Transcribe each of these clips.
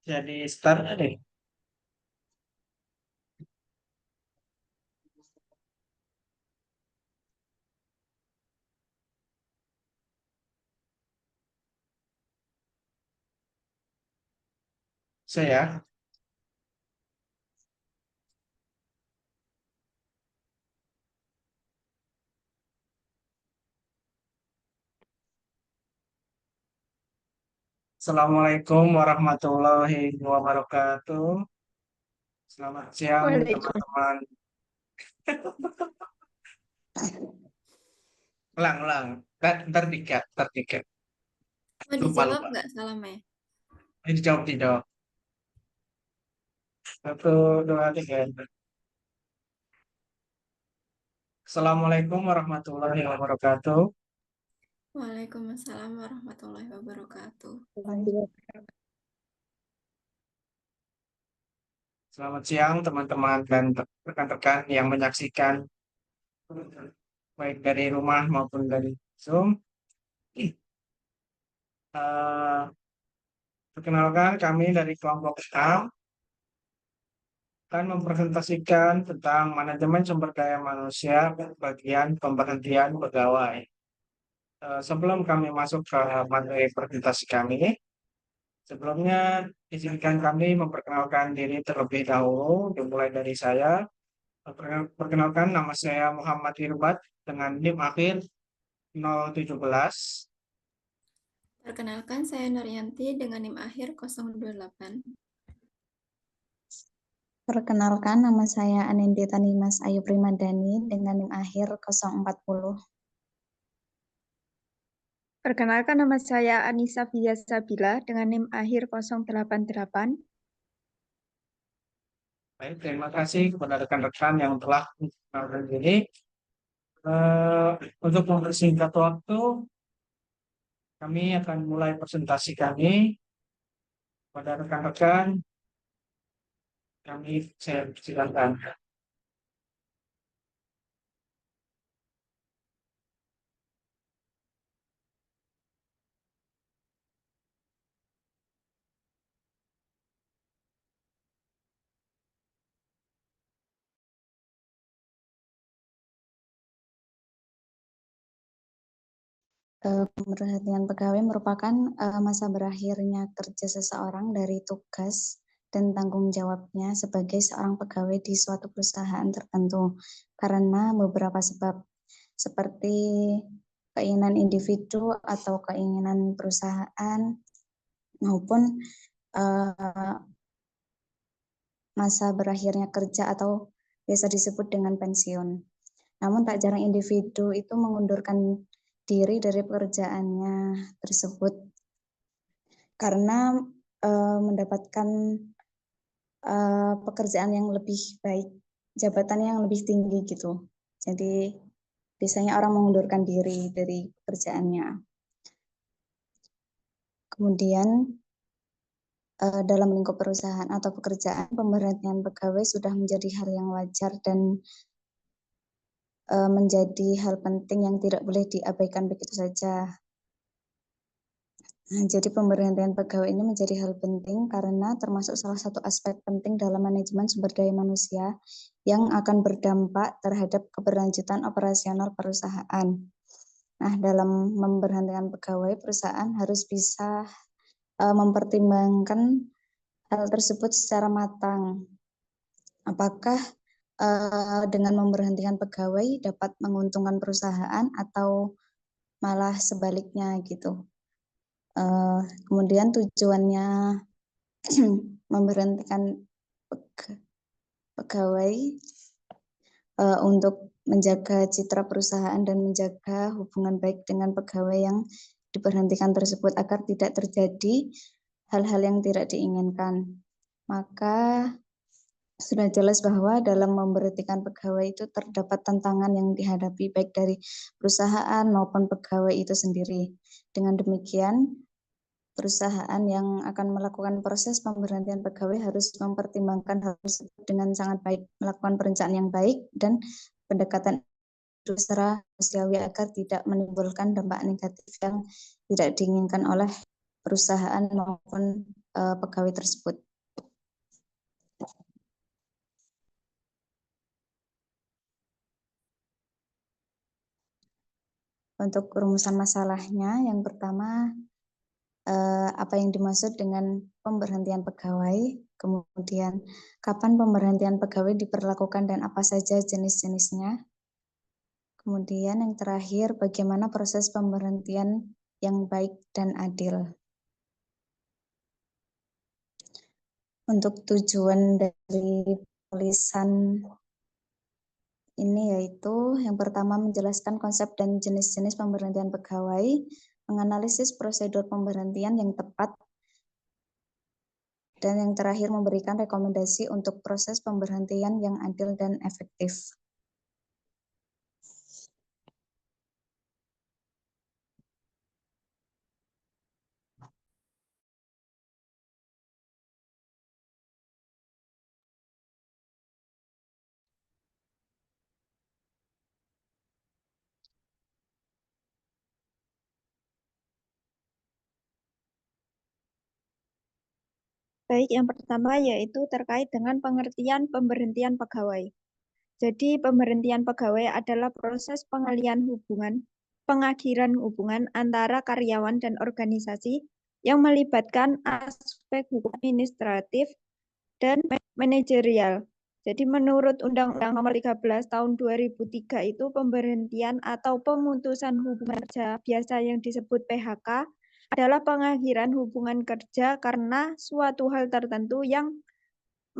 Jadi start deh. Saya. Assalamualaikum warahmatullahi wabarakatuh. Selamat siang Waalaikumsalam. teman-teman. Ulang, ulang. Ntar tiga, ntar tiga. Mau Lupa, dijawab lupa. nggak salamnya? Ini dijawab, dijawab. Satu, dua, tiga. Assalamualaikum warahmatullahi wabarakatuh. Waalaikumsalam warahmatullahi wabarakatuh. Selamat siang teman-teman dan rekan-rekan yang menyaksikan baik dari rumah maupun dari Zoom. Eh, Perkenalkan kami dari kelompok 6 akan mempresentasikan tentang manajemen sumber daya manusia bagian pemberhentian pegawai. Sebelum kami masuk ke materi presentasi kami, sebelumnya izinkan kami memperkenalkan diri terlebih dahulu, dimulai dari saya. Perkenalkan, nama saya Muhammad Irbat dengan NIM akhir 017. Perkenalkan, saya Nuryanti dengan NIM akhir 028. Perkenalkan, nama saya Anindita Nimas Ayu Primadani dengan NIM akhir 040. Perkenalkan, nama saya Anissa Fia Sabila dengan NIM akhir 088. Baik, terima kasih kepada rekan-rekan yang telah mengenalkan diri. Untuk mempersingkat waktu, kami akan mulai presentasi kami. Pada rekan-rekan, saya silakan. Pemberhentian pegawai merupakan masa berakhirnya kerja seseorang dari tugas dan tanggung jawabnya sebagai seorang pegawai di suatu perusahaan tertentu karena beberapa sebab seperti keinginan individu atau keinginan perusahaan maupun masa berakhirnya kerja atau biasa disebut dengan pensiun. Namun tak jarang individu itu mengundurkan diri dari pekerjaannya tersebut karena mendapatkan pekerjaan yang lebih baik, jabatan yang lebih tinggi gitu. Jadi biasanya orang mengundurkan diri dari pekerjaannya. Kemudian dalam lingkup perusahaan atau pekerjaan, pemberhentian pegawai sudah menjadi hal yang wajar dan menjadi hal penting yang tidak boleh diabaikan begitu saja. Nah, jadi pemberhentian pegawai ini menjadi hal penting karena termasuk salah satu aspek penting dalam manajemen sumber daya manusia yang akan berdampak terhadap keberlanjutan operasional perusahaan. Nah, dalam memberhentikan pegawai, perusahaan harus bisa mempertimbangkan hal tersebut secara matang. Apakah dengan memberhentikan pegawai dapat menguntungkan perusahaan atau malah sebaliknya gitu. Kemudian tujuannya memberhentikan pegawai untuk menjaga citra perusahaan dan menjaga hubungan baik dengan pegawai yang diberhentikan tersebut agar tidak terjadi hal-hal yang tidak diinginkan. Maka sudah jelas bahwa dalam memberhentikan pegawai itu terdapat tantangan yang dihadapi baik dari perusahaan maupun pegawai itu sendiri. Dengan demikian, perusahaan yang akan melakukan proses pemberhentian pegawai harus mempertimbangkan hal tersebut dengan sangat baik, melakukan perencanaan yang baik dan pendekatan secara manusiawi agar tidak menimbulkan dampak negatif yang tidak diinginkan oleh perusahaan maupun pegawai tersebut. Untuk rumusan masalahnya, yang pertama, apa yang dimaksud dengan pemberhentian pegawai, kemudian kapan pemberhentian pegawai diperlakukan dan apa saja jenis-jenisnya. Kemudian yang terakhir, bagaimana proses pemberhentian yang baik dan adil. Untuk tujuan dari tulisan ini yaitu yang pertama menjelaskan konsep dan jenis-jenis pemberhentian pegawai, menganalisis prosedur pemberhentian yang tepat, dan yang terakhir memberikan rekomendasi untuk proses pemberhentian yang adil dan efektif. Baik, yang pertama yaitu terkait dengan pengertian pemberhentian pegawai. Jadi pemberhentian pegawai adalah proses pengalihan pengakhiran hubungan antara karyawan dan organisasi yang melibatkan aspek hukum administratif dan manajerial. Jadi menurut Undang-Undang Nomor 13 Tahun 2003 itu pemberhentian atau pemutusan hubungan kerja biasa yang disebut PHK adalah pengakhiran hubungan kerja karena suatu hal tertentu yang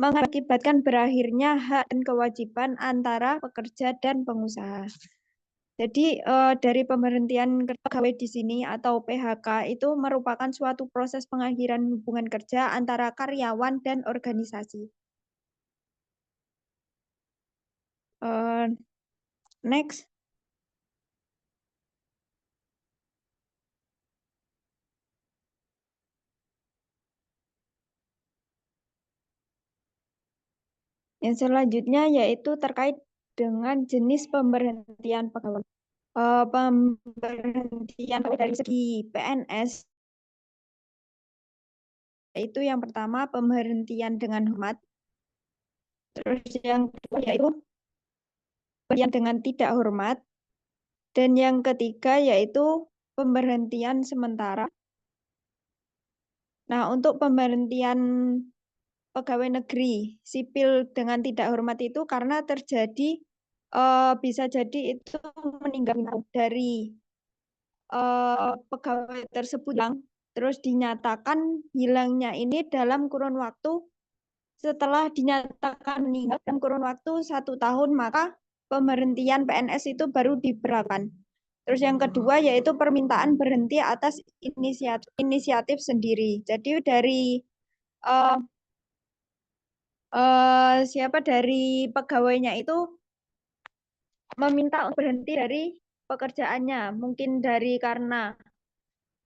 mengakibatkan berakhirnya hak dan kewajiban antara pekerja dan pengusaha. Jadi dari pemberhentian pegawai di sini atau PHK itu merupakan suatu proses pengakhiran hubungan kerja antara karyawan dan organisasi. Next. Yang selanjutnya yaitu terkait dengan jenis pemberhentian pegawai. Pemberhentian dari segi PNS yaitu yang pertama pemberhentian dengan hormat, terus yang kedua yaitu pemberhentian dengan tidak hormat, dan yang ketiga yaitu pemberhentian sementara. Nah, untuk pemberhentian pegawai negeri sipil dengan tidak hormat itu karena terjadi bisa jadi itu meninggal dari pegawai tersebut yang terus dinyatakan hilangnya ini dalam kurun waktu setelah dinyatakan meninggal dalam kurun waktu 1 tahun, maka pemberhentian PNS itu baru diberlakukan. Terus yang kedua yaitu permintaan berhenti atas inisiatif sendiri. Jadi dari dari pegawainya itu meminta berhenti dari pekerjaannya, mungkin dari karena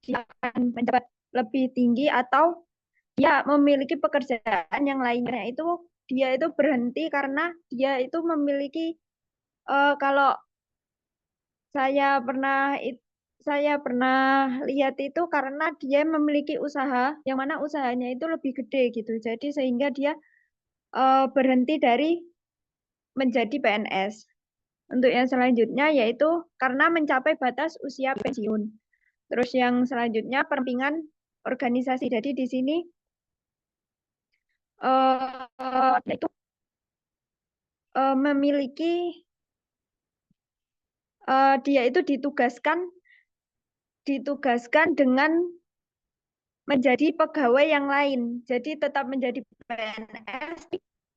dia akan mendapat lebih tinggi atau dia memiliki pekerjaan yang lainnya itu dia itu berhenti karena dia itu memiliki kalau saya pernah lihat itu karena dia memiliki usaha yang mana usahanya itu lebih gede gitu. Jadi sehingga dia berhenti dari menjadi PNS. Untuk yang selanjutnya yaitu karena mencapai batas usia pensiun. Terus yang selanjutnya pendampingan organisasi. Jadi di sini yaitu memiliki dia itu ditugaskan dengan menjadi pegawai yang lain. Jadi tetap menjadi PNS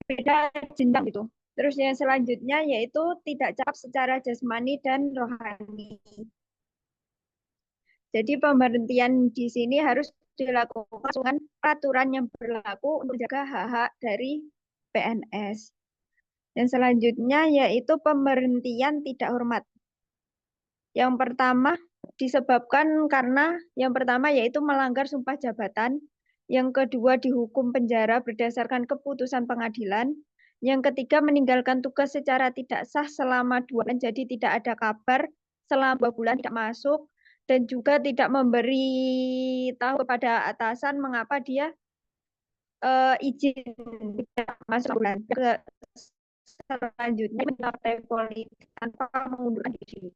beda jenjang gitu. Terus yang selanjutnya yaitu tidak cakap secara jasmani dan rohani. Jadi pemberhentian di sini harus dilakukan dengan peraturan yang berlaku untuk menjaga hak-hak dari PNS. Dan selanjutnya yaitu pemberhentian tidak hormat. Yang pertama disebabkan karena yang pertama yaitu melanggar sumpah jabatan, yang kedua dihukum penjara berdasarkan keputusan pengadilan, yang ketiga meninggalkan tugas secara tidak sah selama 2 bulan, jadi tidak ada kabar selama 2 bulan tidak masuk, dan juga tidak memberi tahu kepada atasan mengapa dia izin tidak masuk bulan. Selanjutnya partai politik tanpa mengundurkan diri.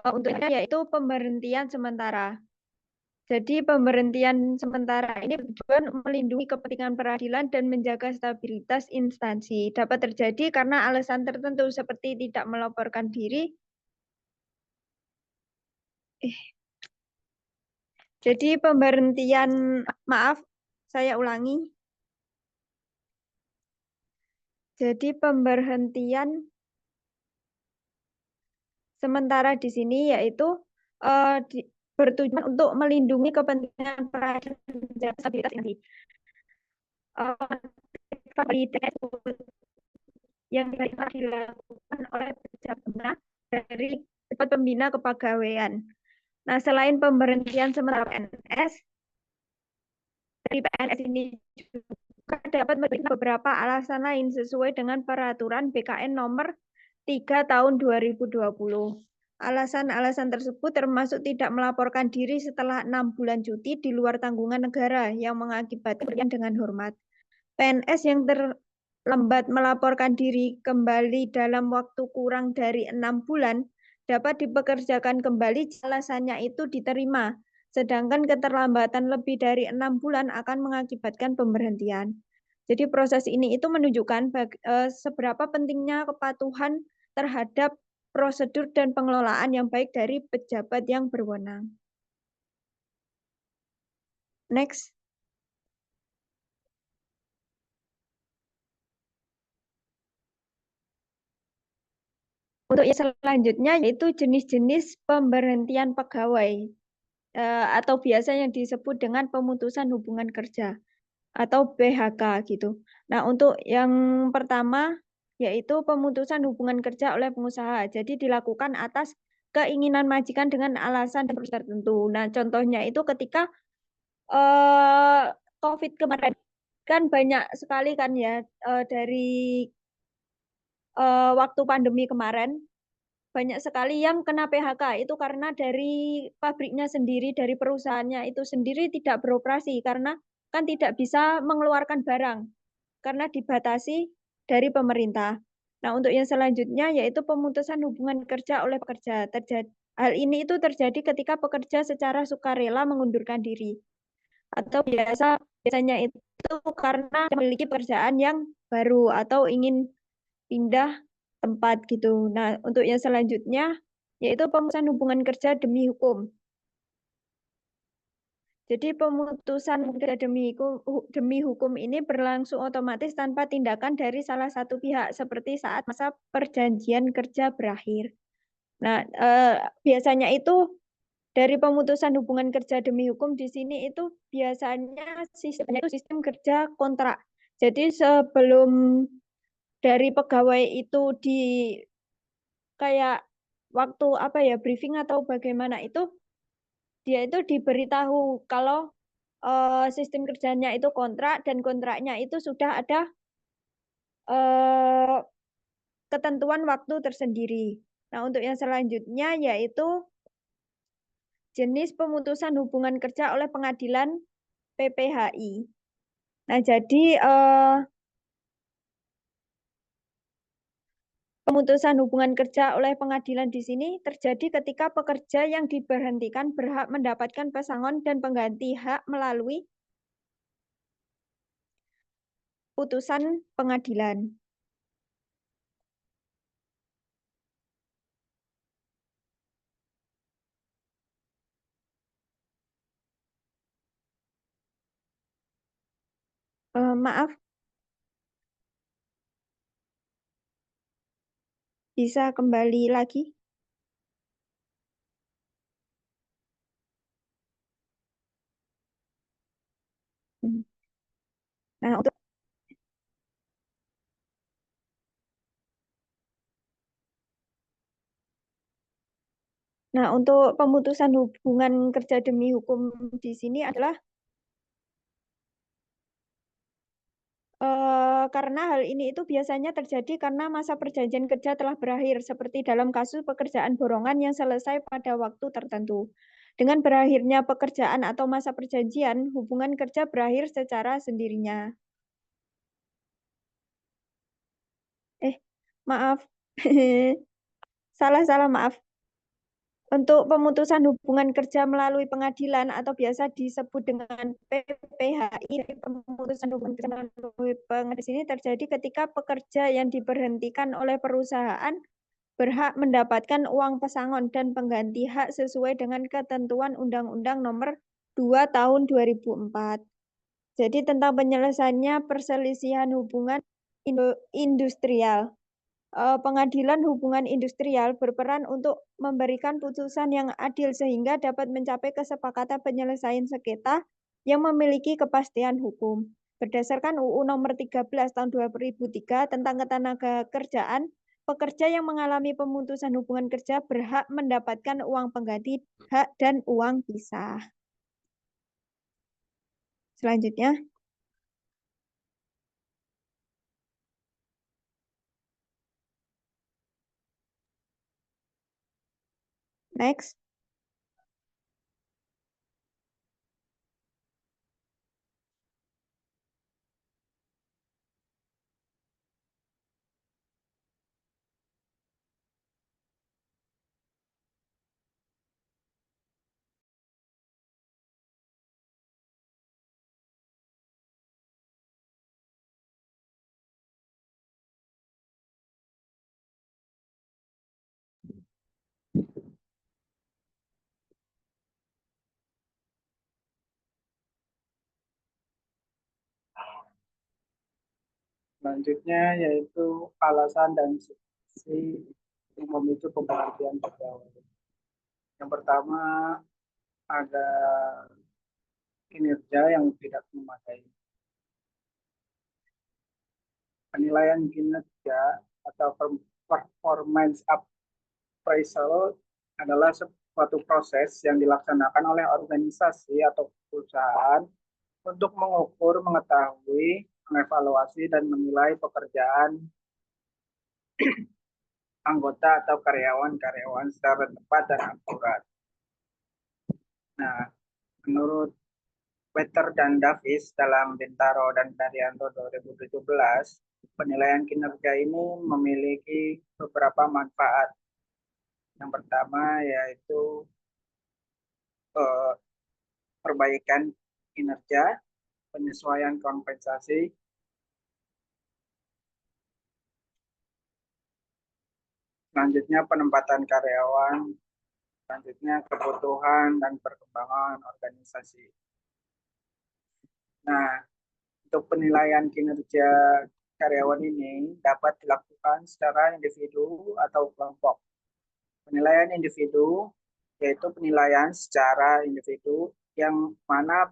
Untuknya yaitu pemberhentian sementara. Jadi pemberhentian sementara ini bertujuan melindungi kepentingan peradilan dan menjaga stabilitas instansi. Dapat terjadi karena alasan tertentu seperti tidak melaporkan diri. Jadi pemberhentian, maaf, saya ulangi. Jadi pemberhentian sementara di sini yaitu bertujuan untuk melindungi kepentingan peradilan dan menjaga stabilitas instansi. Yang dilakukan oleh pejabat dari Dewan Pembina Kepegawaian. Nah, selain pemberhentian sementara PNS, dari PNS ini juga dapat memberikan beberapa alasan lain sesuai dengan peraturan BKN nomor 3 tahun 2020. Alasan-alasan tersebut termasuk tidak melaporkan diri setelah 6 bulan cuti di luar tanggungan negara yang mengakibatkan dengan hormat. PNS yang terlambat melaporkan diri kembali dalam waktu kurang dari 6 bulan dapat dipekerjakan kembali alasannya itu diterima, sedangkan keterlambatan lebih dari 6 bulan akan mengakibatkan pemberhentian. Jadi proses ini itu menunjukkan seberapa pentingnya kepatuhan terhadap prosedur dan pengelolaan yang baik dari pejabat yang berwenang. Next. Untuk yang selanjutnya yaitu jenis-jenis pemberhentian pegawai atau biasa yang disebut dengan pemutusan hubungan kerja atau PHK gitu. Nah, untuk yang pertama yaitu pemutusan hubungan kerja oleh pengusaha. Jadi dilakukan atas keinginan majikan dengan alasan tertentu. Nah, contohnya itu ketika COVID kemarin kan banyak sekali kan ya dari waktu pandemi kemarin banyak sekali yang kena PHK itu karena dari pabriknya sendiri, dari perusahaannya itu sendiri tidak beroperasi karena kan tidak bisa mengeluarkan barang karena dibatasi dari pemerintah. Nah, untuk yang selanjutnya yaitu pemutusan hubungan kerja oleh pekerja. Hal ini itu terjadi ketika pekerja secara sukarela mengundurkan diri. Atau biasanya itu karena memiliki pekerjaan yang baru atau ingin pindah tempat gitu. Nah, untuk yang selanjutnya yaitu pemutusan hubungan kerja demi hukum. Jadi pemutusan kerja demi hukum ini berlangsung otomatis tanpa tindakan dari salah satu pihak seperti saat masa perjanjian kerja berakhir. Nah, biasanya itu dari pemutusan hubungan kerja demi hukum di sini itu biasanya sistemnya itu sistem kerja kontrak. Jadi sebelum dari pegawai itu di kayak waktu apa ya briefing atau bagaimana itu dia itu diberitahu kalau sistem kerjanya itu kontrak dan kontraknya itu sudah ada ketentuan waktu tersendiri. Nah, untuk yang selanjutnya yaitu jenis pemutusan hubungan kerja oleh pengadilan PPHI. Nah, jadi pemutusan hubungan kerja oleh pengadilan di sini terjadi ketika pekerja yang diberhentikan berhak mendapatkan pesangon dan pengganti hak melalui putusan pengadilan. Maaf, bisa kembali lagi? Nah, untuk pemutusan hubungan kerja demi hukum di sini adalah karena hal ini itu biasanya terjadi karena masa perjanjian kerja telah berakhir, seperti dalam kasus pekerjaan borongan yang selesai pada waktu tertentu. Dengan berakhirnya pekerjaan atau masa perjanjian, hubungan kerja berakhir secara sendirinya. Maaf. Salah, maaf. Untuk pemutusan hubungan kerja melalui pengadilan atau biasa disebut dengan PPHI, pemutusan hubungan kerja melalui pengadilan ini terjadi ketika pekerja yang diberhentikan oleh perusahaan berhak mendapatkan uang pesangon dan pengganti hak sesuai dengan ketentuan Undang-Undang Nomor 2 Tahun 2004. Jadi tentang penyelesaiannya perselisihan hubungan industrial. Pengadilan hubungan industrial berperan untuk memberikan putusan yang adil sehingga dapat mencapai kesepakatan penyelesaian sengketa yang memiliki kepastian hukum. Berdasarkan UU Nomor 13 Tahun 2003 tentang Ketenagakerjaan, pekerja yang mengalami pemutusan hubungan kerja berhak mendapatkan uang pengganti hak dan uang pisah. Selanjutnya. Next. Selanjutnya yaitu alasan dan substansi yang memicu pemberhentian pegawai. Yang pertama ada kinerja yang tidak memadai. Penilaian kinerja atau performance appraisal adalah suatu proses yang dilaksanakan oleh organisasi atau perusahaan untuk mengukur, mengetahui, mengevaluasi, dan menilai pekerjaan anggota atau karyawan-karyawan secara tepat dan akurat. Nah, menurut Wetter dan Davis dalam Bintaro dan Daryanto 2017, penilaian kinerja ini memiliki beberapa manfaat. Yang pertama yaitu perbaikan kinerja, penyesuaian kompensasi, selanjutnya penempatan karyawan, selanjutnya kebutuhan dan perkembangan organisasi. Nah, untuk penilaian kinerja karyawan ini dapat dilakukan secara individu atau kelompok. Penilaian individu yaitu penilaian secara individu yang mana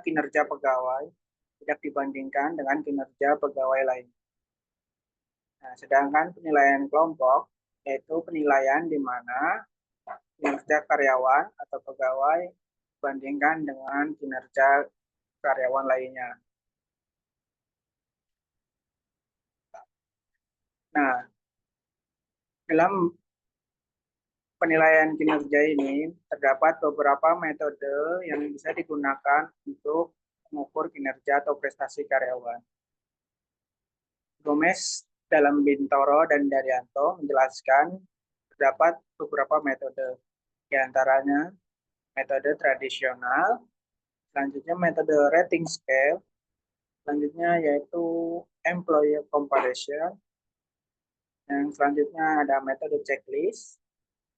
kinerja pegawai tidak dibandingkan dengan kinerja pegawai lain. Nah, sedangkan penilaian kelompok yaitu penilaian di mana kinerja karyawan atau pegawai dibandingkan dengan kinerja karyawan lainnya. Nah, dalam penilaian kinerja ini terdapat beberapa metode yang bisa digunakan untuk mengukur kinerja atau prestasi karyawan. Gomez dalam Bintoro dan Daryanto menjelaskan terdapat beberapa metode, di antaranya metode tradisional, selanjutnya metode rating scale, selanjutnya yaitu employee comparison, yang selanjutnya ada metode checklist,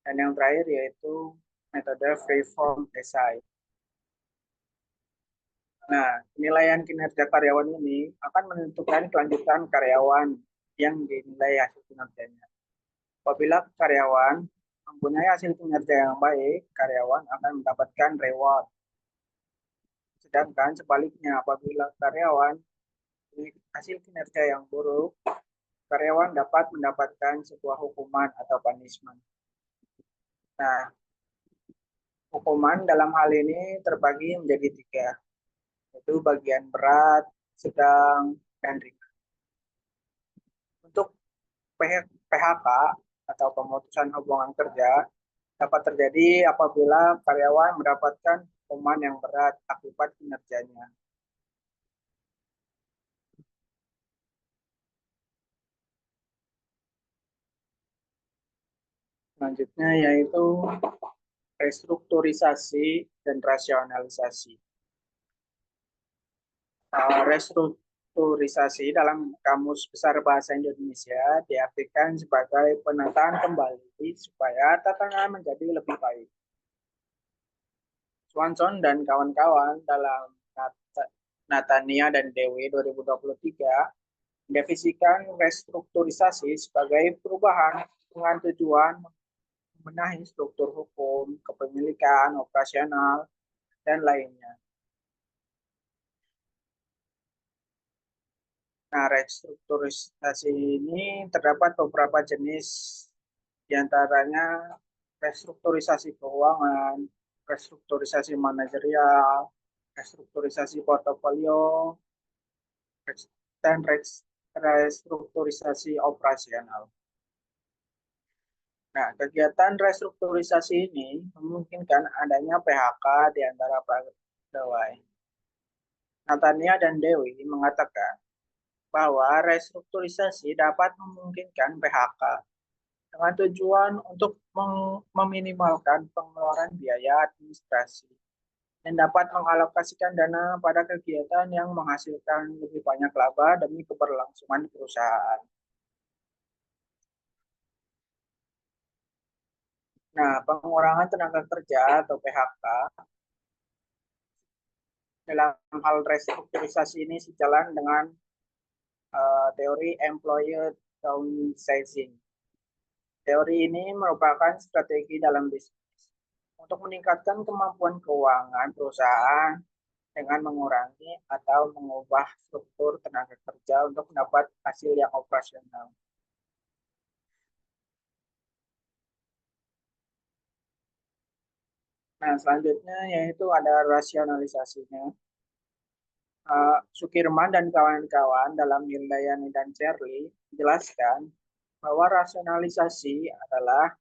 dan yang terakhir yaitu metode freeform essay. Nah, penilaian kinerja karyawan ini akan menentukan kelanjutan karyawan yang dinilai hasil kinerjanya. Apabila karyawan mempunyai hasil kinerja yang baik, karyawan akan mendapatkan reward. Sedangkan sebaliknya, apabila karyawan memiliki hasil kinerja yang buruk, karyawan dapat mendapatkan sebuah hukuman atau punishment. Nah, hukuman dalam hal ini terbagi menjadi 3, yaitu bagian berat, sedang, dan ringan. Untuk PHK atau pemutusan hubungan kerja dapat terjadi apabila karyawan mendapatkan hukuman yang berat akibat kinerjanya. Selanjutnya yaitu restrukturisasi dan rasionalisasi. Restrukturisasi dalam Kamus Besar Bahasa Indonesia diartikan sebagai penataan kembali supaya tatanan menjadi lebih baik. Swanson dan kawan-kawan dalam Natania dan Dewi 2023 mendefinisikan restrukturisasi sebagai perubahan dengan tujuan membenahi struktur hukum, kepemilikan, operasional, dan lainnya. Nah, restrukturisasi ini terdapat beberapa jenis, diantaranya restrukturisasi keuangan, restrukturisasi manajerial, restrukturisasi portofolio, dan restrukturisasi operasional. Nah, kegiatan restrukturisasi ini memungkinkan adanya PHK di antara pegawai. Natania dan Dewi mengatakan bahwa restrukturisasi dapat memungkinkan PHK dengan tujuan untuk meminimalkan pengeluaran biaya administrasi dan dapat mengalokasikan dana pada kegiatan yang menghasilkan lebih banyak laba demi keberlangsungan perusahaan. Nah, pengurangan tenaga kerja atau PHK dalam hal restrukturisasi ini sejalan dengan teori employer downsizing. Teori ini merupakan strategi dalam bisnis untuk meningkatkan kemampuan keuangan perusahaan dengan mengurangi atau mengubah struktur tenaga kerja untuk mendapat hasil yang operasional. Nah, selanjutnya yaitu ada rasionalisasinya. Sukirman dan kawan-kawan dalam Hildayani dan Cherly menjelaskan bahwa rasionalisasi adalah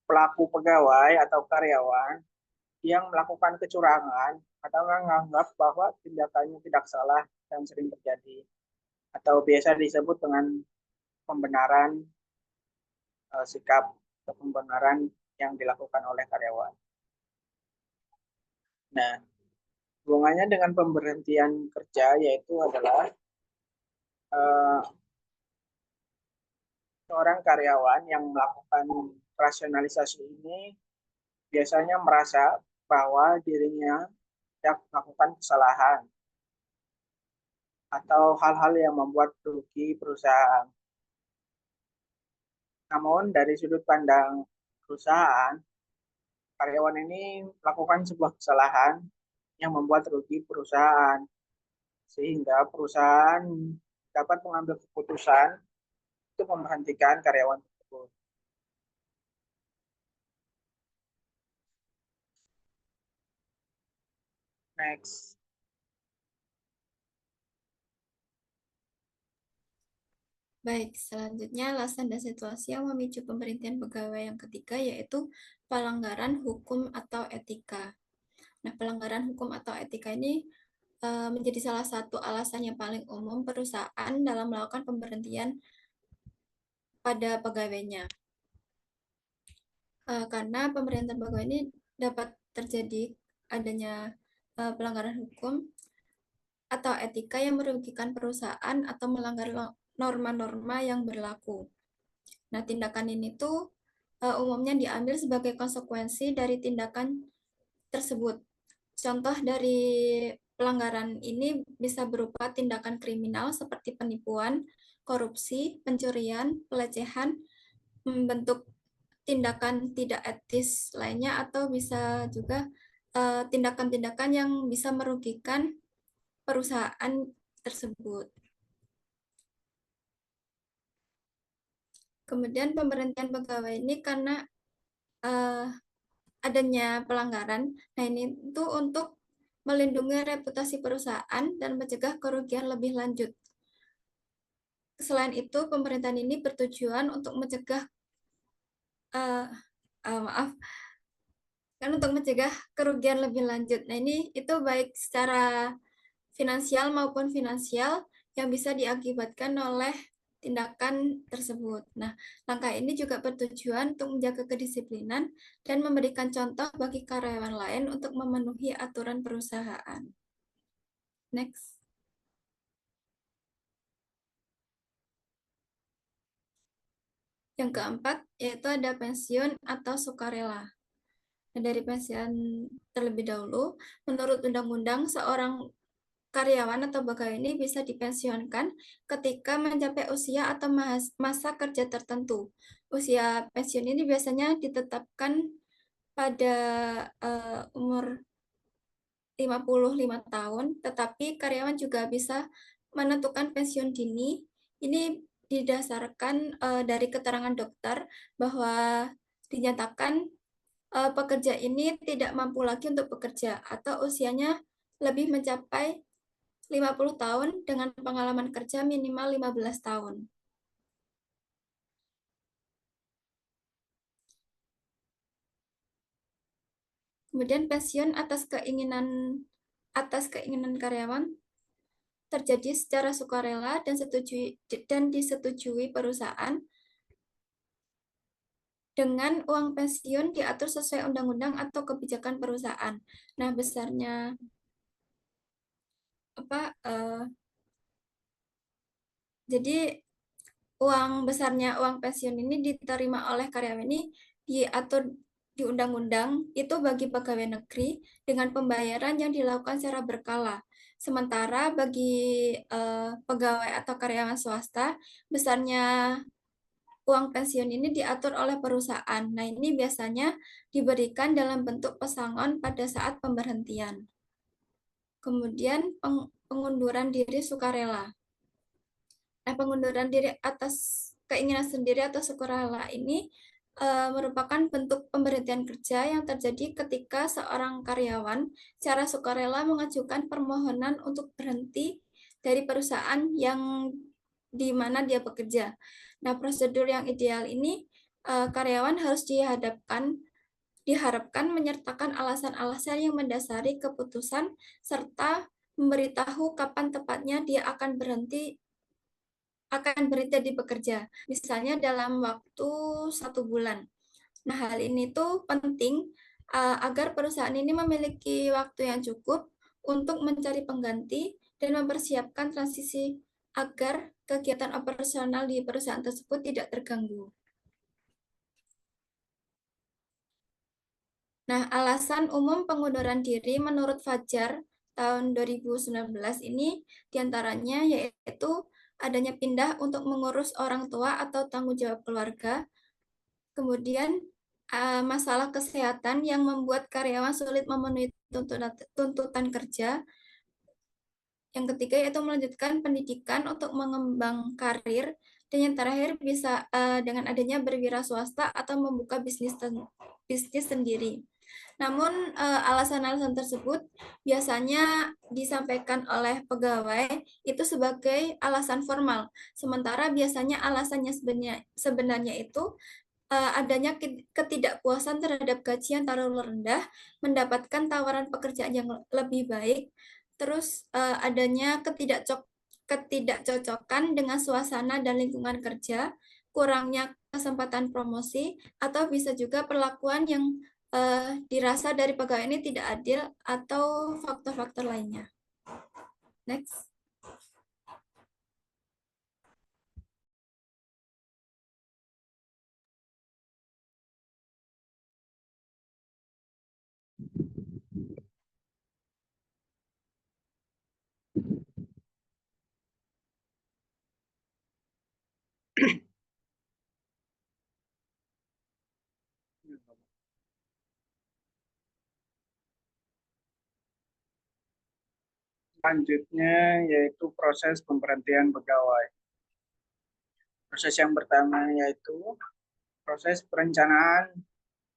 pelaku pegawai atau karyawan yang melakukan kecurangan atau menganggap bahwa tindakannya tidak salah dan sering terjadi, atau biasa disebut dengan pembenaran sikap atau pembenaran yang dilakukan oleh karyawan. Nah, hubungannya dengan pemberhentian kerja yaitu adalah seorang karyawan yang melakukan rasionalisasi ini biasanya merasa bahwa dirinya tidak melakukan kesalahan atau hal-hal yang membuat rugi perusahaan. Namun dari sudut pandang perusahaan, karyawan ini melakukan sebuah kesalahan yang membuat rugi perusahaan, sehingga perusahaan dapat mengambil keputusan untuk memberhentikan karyawan tersebut. Next. Baik, selanjutnya alasan dan situasi yang memicu pemberhentian pegawai yang ketiga yaitu pelanggaran hukum atau etika. Nah, pelanggaran hukum atau etika ini menjadi salah satu alasan yang paling umum perusahaan dalam melakukan pemberhentian pada pegawainya. Karena pemberhentian pegawai ini dapat terjadi adanya pelanggaran hukum atau etika yang merugikan perusahaan atau melanggar norma-norma yang berlaku. Nah, tindakan ini tuh umumnya diambil sebagai konsekuensi dari tindakan tersebut. Contoh dari pelanggaran ini bisa berupa tindakan kriminal seperti penipuan, korupsi, pencurian, pelecehan, bentuk tindakan tidak etis lainnya, atau bisa juga tindakan-tindakan yang bisa merugikan perusahaan tersebut. Kemudian pemberhentian pegawai ini karena adanya pelanggaran. Nah, ini itu untuk melindungi reputasi perusahaan dan mencegah kerugian lebih lanjut. selain itu, pemerintahan ini bertujuan untuk mencegah kan untuk mencegah kerugian lebih lanjut. Nah, ini itu baik secara finansial maupun finansial yang bisa diakibatkan oleh tindakan tersebut. Nah, langkah ini juga bertujuan untuk menjaga kedisiplinan dan memberikan contoh bagi karyawan lain untuk memenuhi aturan perusahaan. Next. Yang keempat, yaitu ada pensiun atau sukarela. Nah, dari pensiun terlebih dahulu, menurut undang-undang, seorang karyawan atau pegawai ini bisa dipensiunkan ketika mencapai usia atau masa kerja tertentu. Usia pensiun ini biasanya ditetapkan pada umur 55 tahun, tetapi karyawan juga bisa menentukan pensiun dini. Ini didasarkan dari keterangan dokter bahwa dinyatakan pekerja ini tidak mampu lagi untuk bekerja atau usianya lebih mencapai 50 tahun dengan pengalaman kerja minimal 15 tahun. Kemudian pensiun atas keinginan karyawan terjadi secara sukarela dan disetujui perusahaan. Dengan uang pensiun diatur sesuai undang-undang atau kebijakan perusahaan. Nah, besarnya jadi uang pensiun ini diterima oleh karyawan ini diatur di undang-undang itu bagi pegawai negeri dengan pembayaran yang dilakukan secara berkala. Sementara bagi pegawai atau karyawan swasta, besarnya uang pensiun ini diatur oleh perusahaan. Nah, ini biasanya diberikan dalam bentuk pesangon pada saat pemberhentian. Kemudian pengunduran diri sukarela. Nah, pengunduran diri atas keinginan sendiri atau sukarela ini merupakan bentuk pemberhentian kerja yang terjadi ketika seorang karyawan secara sukarela mengajukan permohonan untuk berhenti dari perusahaan yang di mana dia bekerja. Nah, prosedur yang ideal ini karyawan harus diharapkan menyertakan alasan-alasan yang mendasari keputusan serta memberitahu kapan tepatnya dia akan berhenti di bekerja, misalnya dalam waktu 1 bulan. Nah, hal ini tuh penting agar perusahaan ini memiliki waktu yang cukup untuk mencari pengganti dan mempersiapkan transisi agar kegiatan operasional di perusahaan tersebut tidak terganggu. Nah, alasan umum pengunduran diri menurut Fajar tahun 2019 ini diantaranya yaitu adanya pindah untuk mengurus orang tua atau tanggung jawab keluarga, kemudian masalah kesehatan yang membuat karyawan sulit memenuhi tuntutan kerja. Yang ketiga yaitu melanjutkan pendidikan untuk mengembang karir, dan yang terakhir bisa dengan adanya berwira swasta atau membuka bisnis sendiri. Namun alasan-alasan tersebut biasanya disampaikan oleh pegawai itu sebagai alasan formal, sementara biasanya alasannya sebenarnya itu adanya ketidakpuasan terhadap gaji yang terlalu rendah, mendapatkan tawaran pekerjaan yang lebih baik, terus adanya ketidakcocokan dengan suasana dan lingkungan kerja, kurangnya kesempatan promosi, atau bisa juga perlakuan yang dirasa dari pegawai ini tidak adil atau faktor-faktor lainnya. Next. Selanjutnya yaitu proses pemberhentian pegawai. Proses yang pertama yaitu proses perencanaan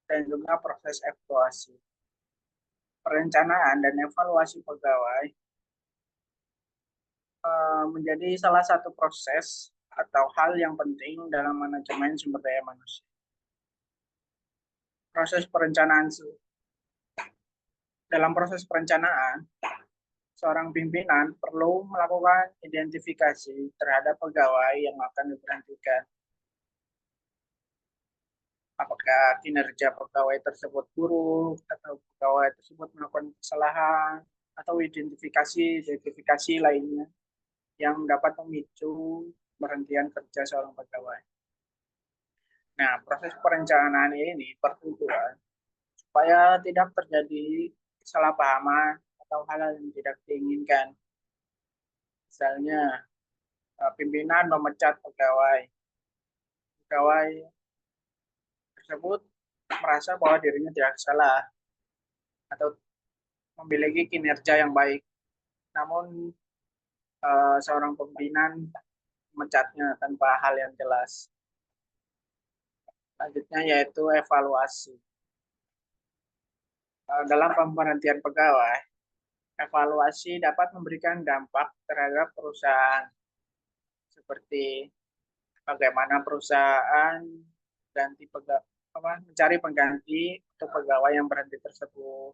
dan juga proses evaluasi. Perencanaan dan evaluasi pegawai menjadi salah satu proses atau hal yang penting dalam manajemen sumber daya manusia. Dalam proses perencanaan, seorang pimpinan perlu melakukan identifikasi terhadap pegawai yang akan diberhentikan. Apakah kinerja pegawai tersebut buruk, atau pegawai tersebut melakukan kesalahan, atau identifikasi lainnya yang dapat memicu berhentian kerja seorang pegawai. Nah, proses perencanaan ini bertujuan supaya tidak terjadi kesalahpahaman atau hal yang tidak diinginkan. Misalnya, pimpinan memecat pegawai tersebut merasa bahwa dirinya tidak salah atau memiliki kinerja yang baik. Namun seorang pimpinan memecatnya tanpa hal yang jelas. Selanjutnya yaitu evaluasi. Dalam pemberhentian pegawai, evaluasi dapat memberikan dampak terhadap perusahaan, seperti bagaimana perusahaan mencari pengganti untuk pegawai yang berhenti tersebut,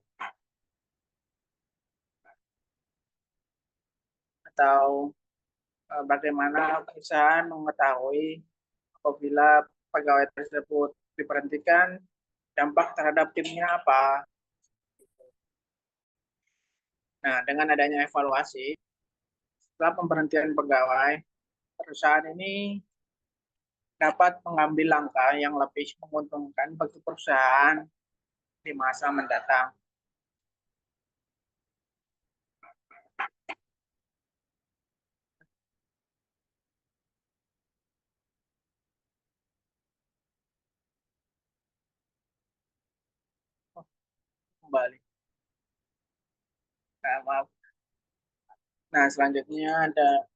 atau bagaimana perusahaan mengetahui apabila pegawai tersebut diberhentikan, dampak terhadap timnya apa. Nah, dengan adanya evaluasi, setelah pemberhentian pegawai, perusahaan ini dapat mengambil langkah yang lebih menguntungkan bagi perusahaan di masa mendatang. Kembali. Maaf. Nah, selanjutnya ada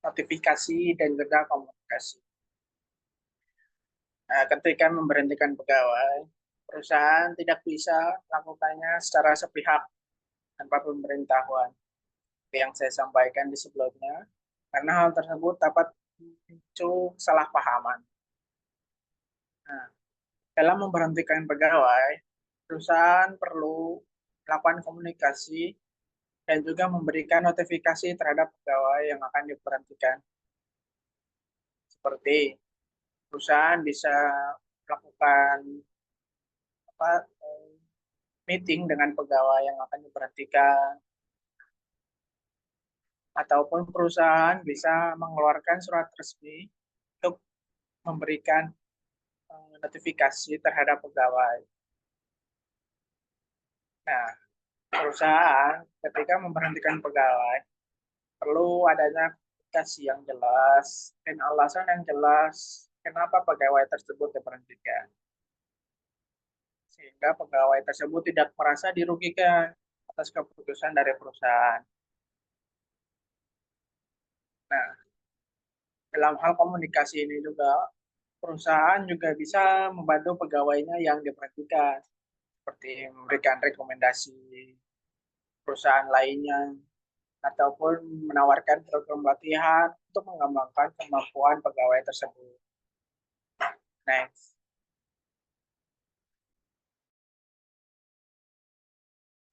notifikasi dan juga komunikasi. Nah, ketika memberhentikan pegawai, perusahaan tidak bisa melakukannya secara sepihak tanpa pemberitahuan. Yang saya sampaikan di sebelumnya, karena hal tersebut dapat memicu kesalahpahaman. Nah, dalam memberhentikan pegawai, perusahaan perlu melakukan komunikasi dan juga memberikan notifikasi terhadap pegawai yang akan diberhentikan. Seperti perusahaan bisa melakukan meeting dengan pegawai yang akan diberhentikan, ataupun perusahaan bisa mengeluarkan surat resmi untuk memberikan notifikasi terhadap pegawai. Nah, perusahaan ketika memberhentikan pegawai perlu adanya komunikasi yang jelas dan alasan yang jelas kenapa pegawai tersebut diberhentikan, sehingga pegawai tersebut tidak merasa dirugikan atas keputusan dari perusahaan. Nah, dalam hal komunikasi ini juga, perusahaan juga bisa membantu pegawainya yang diberhentikan, seperti memberikan rekomendasi perusahaan lainnya, ataupun menawarkan program pelatihan untuk mengembangkan kemampuan pegawai tersebut. Next.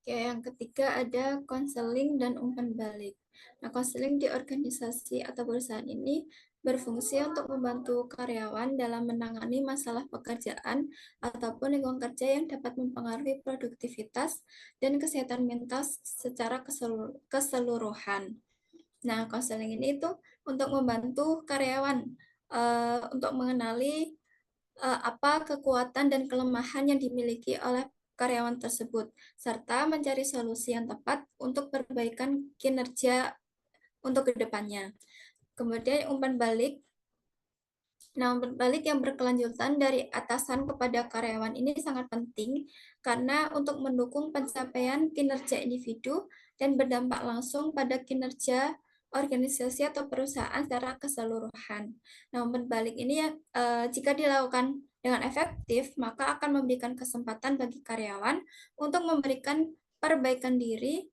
Oke, yang ketiga ada konseling dan umpan balik. Nah, konseling di organisasi atau perusahaan ini berfungsi untuk membantu karyawan dalam menangani masalah pekerjaan ataupun lingkungan kerja yang dapat mempengaruhi produktivitas dan kesehatan mental secara keseluruhan. Nah, konseling ini itu untuk membantu karyawan untuk mengenali apa kekuatan dan kelemahan yang dimiliki oleh karyawan tersebut, serta mencari solusi yang tepat untuk perbaikan kinerja untuk kedepannya. Kemudian umpan balik. Nah, umpan balik yang berkelanjutan dari atasan kepada karyawan ini sangat penting karena untuk mendukung pencapaian kinerja individu dan berdampak langsung pada kinerja organisasi atau perusahaan secara keseluruhan. Nah, umpan balik ini jika dilakukan dengan efektif, maka akan memberikan kesempatan bagi karyawan untuk memberikan perbaikan diri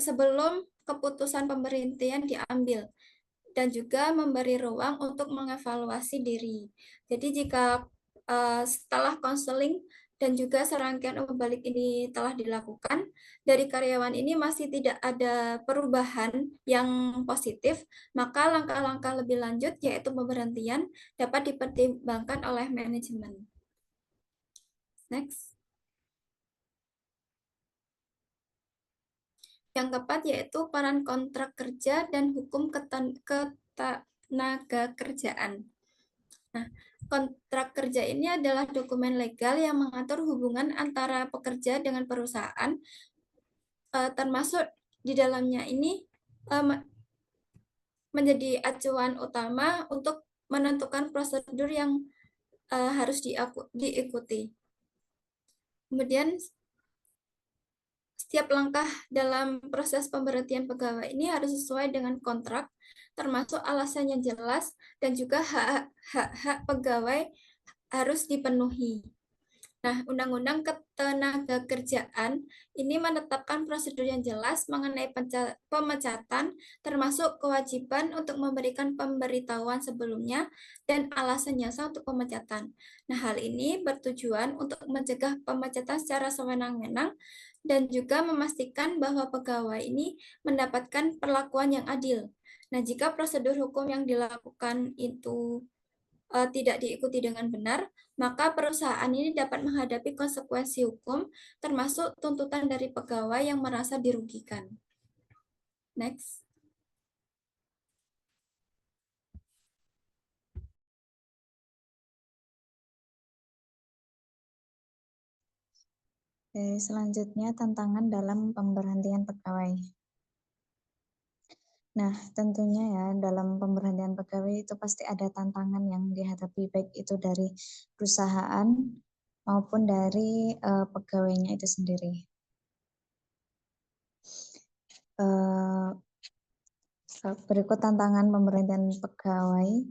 sebelum keputusan pemberhentian diambil. dan juga memberi ruang untuk mengevaluasi diri. Jadi jika setelah konseling dan juga serangkaian umum balik ini telah dilakukan, dari karyawan ini masih tidak ada perubahan yang positif, maka langkah-langkah lebih lanjut yaitu pemberhentian dapat dipertimbangkan oleh manajemen. Next. Yang keempat yaitu peran kontrak kerja dan hukum ketenaga kerjaan. Nah, kontrak kerja ini adalah dokumen legal yang mengatur hubungan antara pekerja dengan perusahaan, termasuk di dalamnya ini menjadi acuan utama untuk menentukan prosedur yang harus diikuti. Kemudian setiap langkah dalam proses pemberhentian pegawai ini harus sesuai dengan kontrak, termasuk alasan yang jelas dan juga hak-hak pegawai harus dipenuhi. Nah, Undang-Undang Ketenagakerjaan ini menetapkan prosedur yang jelas mengenai pemecatan, termasuk kewajiban untuk memberikan pemberitahuan sebelumnya dan alasan nyata untuk pemecatan. Nah, hal ini bertujuan untuk mencegah pemecatan secara sewenang-wenang dan juga memastikan bahwa pegawai ini mendapatkan perlakuan yang adil. Nah, jika prosedur hukum yang dilakukan itu tidak diikuti dengan benar, maka perusahaan ini dapat menghadapi konsekuensi hukum, termasuk tuntutan dari pegawai yang merasa dirugikan. Next. Selanjutnya, tantangan dalam pemberhentian pegawai. Nah, tentunya ya dalam pemberhentian pegawai itu pasti ada tantangan yang dihadapi, baik itu dari perusahaan maupun dari pegawainya itu sendiri. Berikut tantangan pemberhentian pegawai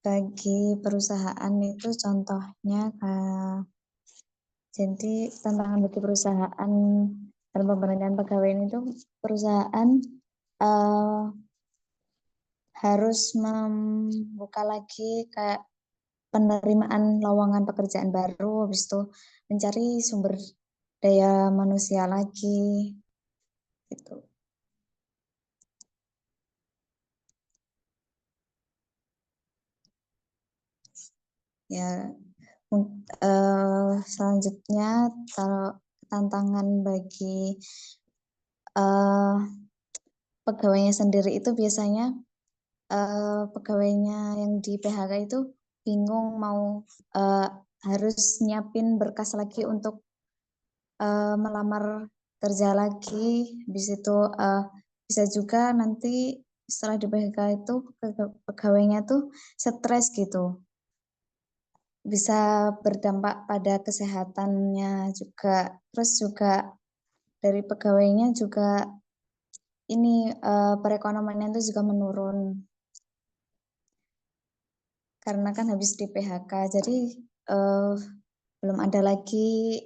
bagi perusahaan itu contohnya, jadi tantangan bagi perusahaan dalam pemberhentian pegawai ini tuh perusahaan harus membuka lagi kayak penerimaan lowongan pekerjaan baru, habis itu mencari sumber daya manusia lagi, gitu. Ya, selanjutnya tantangan bagi pegawainya sendiri itu biasanya pegawainya yang di PHK itu bingung mau harus nyiapin berkas lagi untuk melamar kerja lagi. Habis itu bisa juga nanti setelah di PHK itu pegawainya tuh stres gitu, bisa berdampak pada kesehatannya juga. Terus juga dari pegawainya juga ini perekonomiannya itu juga menurun karena kan habis di PHK, jadi belum ada lagi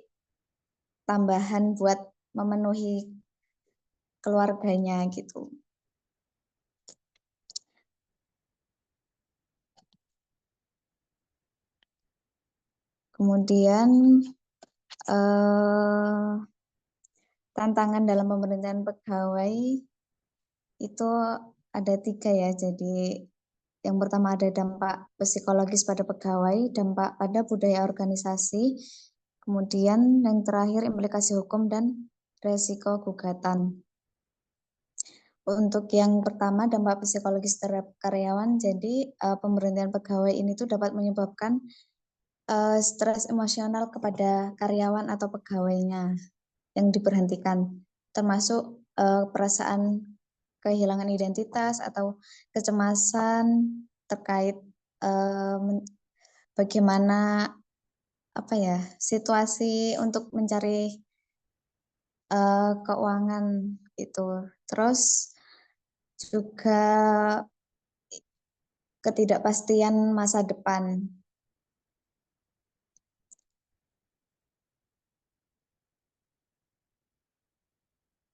tambahan buat memenuhi keluarganya gitu. Kemudian tantangan dalam pemerintahan pegawai itu ada 3 ya. Jadi yang pertama ada dampak psikologis pada pegawai, dampak pada budaya organisasi, kemudian yang terakhir implikasi hukum dan resiko gugatan. Untuk yang pertama dampak psikologis terhadap karyawan, jadi pemberhentian pegawai ini tuh dapat menyebabkan stres emosional kepada karyawan atau pegawainya yang diberhentikan, termasuk perasaan kehilangan identitas atau kecemasan terkait bagaimana situasi untuk mencari keuangan gitu. Terus juga ketidakpastian masa depan.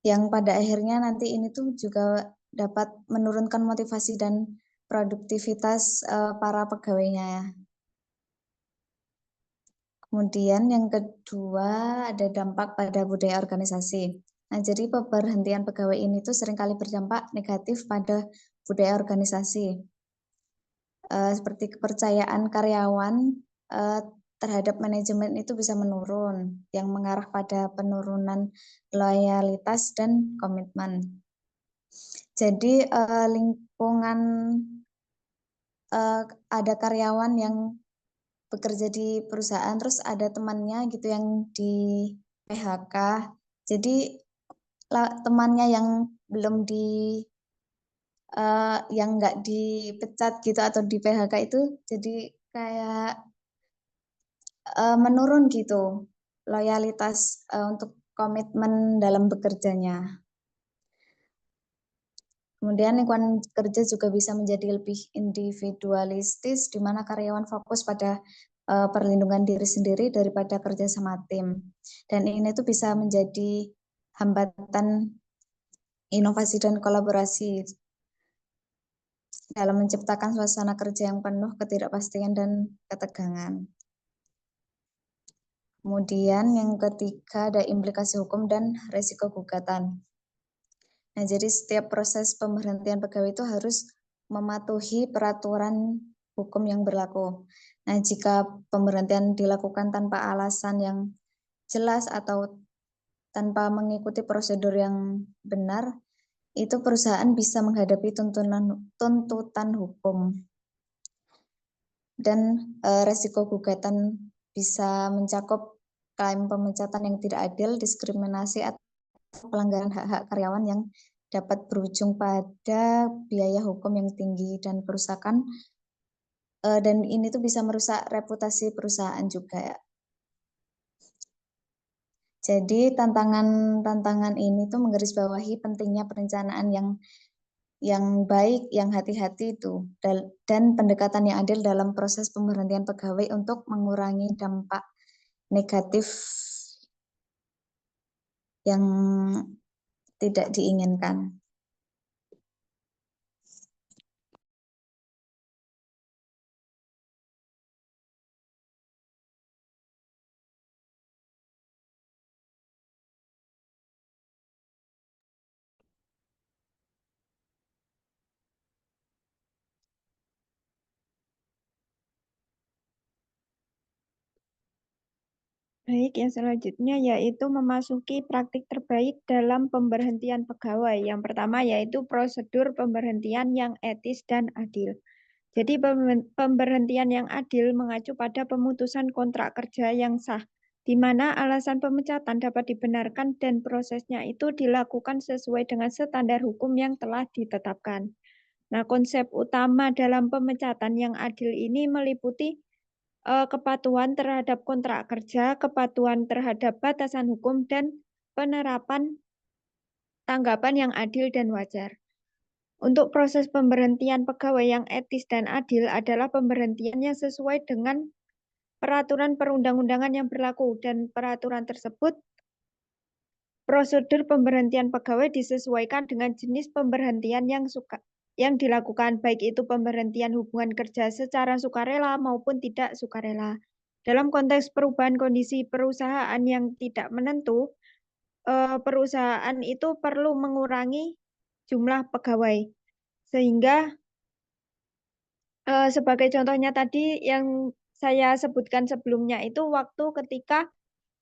Yang pada akhirnya nanti ini tuh juga dapat menurunkan motivasi dan produktivitas para pegawainya ya. Kemudian yang kedua ada dampak pada budaya organisasi. Nah, jadi pemberhentian pegawai ini tuh seringkali berdampak negatif pada budaya organisasi. Seperti kepercayaan karyawan terhadap manajemen itu bisa menurun, yang mengarah pada penurunan loyalitas dan komitmen. Jadi lingkungan ada karyawan yang bekerja di perusahaan, terus ada temannya gitu yang di PHK. Jadi temannya yang belum yang nggak dipecat gitu atau di PHK itu jadi kayak menurun gitu loyalitas untuk komitmen dalam bekerjanya. Kemudian lingkungan kerja juga bisa menjadi lebih individualistis, di mana karyawan fokus pada perlindungan diri sendiri daripada kerja sama tim. Dan ini tuh bisa menjadi hambatan inovasi dan kolaborasi dalam menciptakan suasana kerja yang penuh ketidakpastian dan ketegangan. Kemudian yang ketiga ada implikasi hukum dan resiko gugatan. Nah, jadi setiap proses pemberhentian pegawai itu harus mematuhi peraturan hukum yang berlaku. Nah, jika pemberhentian dilakukan tanpa alasan yang jelas atau tanpa mengikuti prosedur yang benar, itu perusahaan bisa menghadapi tuntutan hukum. Dan resiko gugatan bisa mencakup klaim pemecatan yang tidak adil, diskriminasi, atau pelanggaran hak-hak karyawan yang dapat berujung pada biaya hukum yang tinggi dan kerusakan, dan ini tuh bisa merusak reputasi perusahaan juga ya. Jadi tantangan ini tuh menggarisbawahi pentingnya perencanaan yang baik, yang hati-hati itu, dan pendekatan yang adil dalam proses pemberhentian pegawai untuk mengurangi dampak negatif yang tidak diinginkan. Baik, yang selanjutnya yaitu memasuki praktik terbaik dalam pemberhentian pegawai. Yang pertama yaitu prosedur pemberhentian yang etis dan adil. Jadi pemberhentian yang adil mengacu pada pemutusan kontrak kerja yang sah, di mana alasan pemecatan dapat dibenarkan dan prosesnya itu dilakukan sesuai dengan standar hukum yang telah ditetapkan. Nah, konsep utama dalam pemecatan yang adil ini meliputi kepatuhan terhadap kontrak kerja, kepatuhan terhadap batasan hukum, dan penerapan tanggapan yang adil dan wajar. Untuk proses pemberhentian pegawai yang etis dan adil adalah pemberhentian yang sesuai dengan peraturan perundang-undangan yang berlaku, dan peraturan tersebut prosedur pemberhentian pegawai disesuaikan dengan jenis pemberhentian yang dilakukan, baik itu pemberhentian hubungan kerja secara sukarela maupun tidak sukarela. Dalam konteks perubahan kondisi perusahaan yang tidak menentu, perusahaan itu perlu mengurangi jumlah pegawai. Sehingga sebagai contohnya tadi yang saya sebutkan sebelumnya itu waktu ketika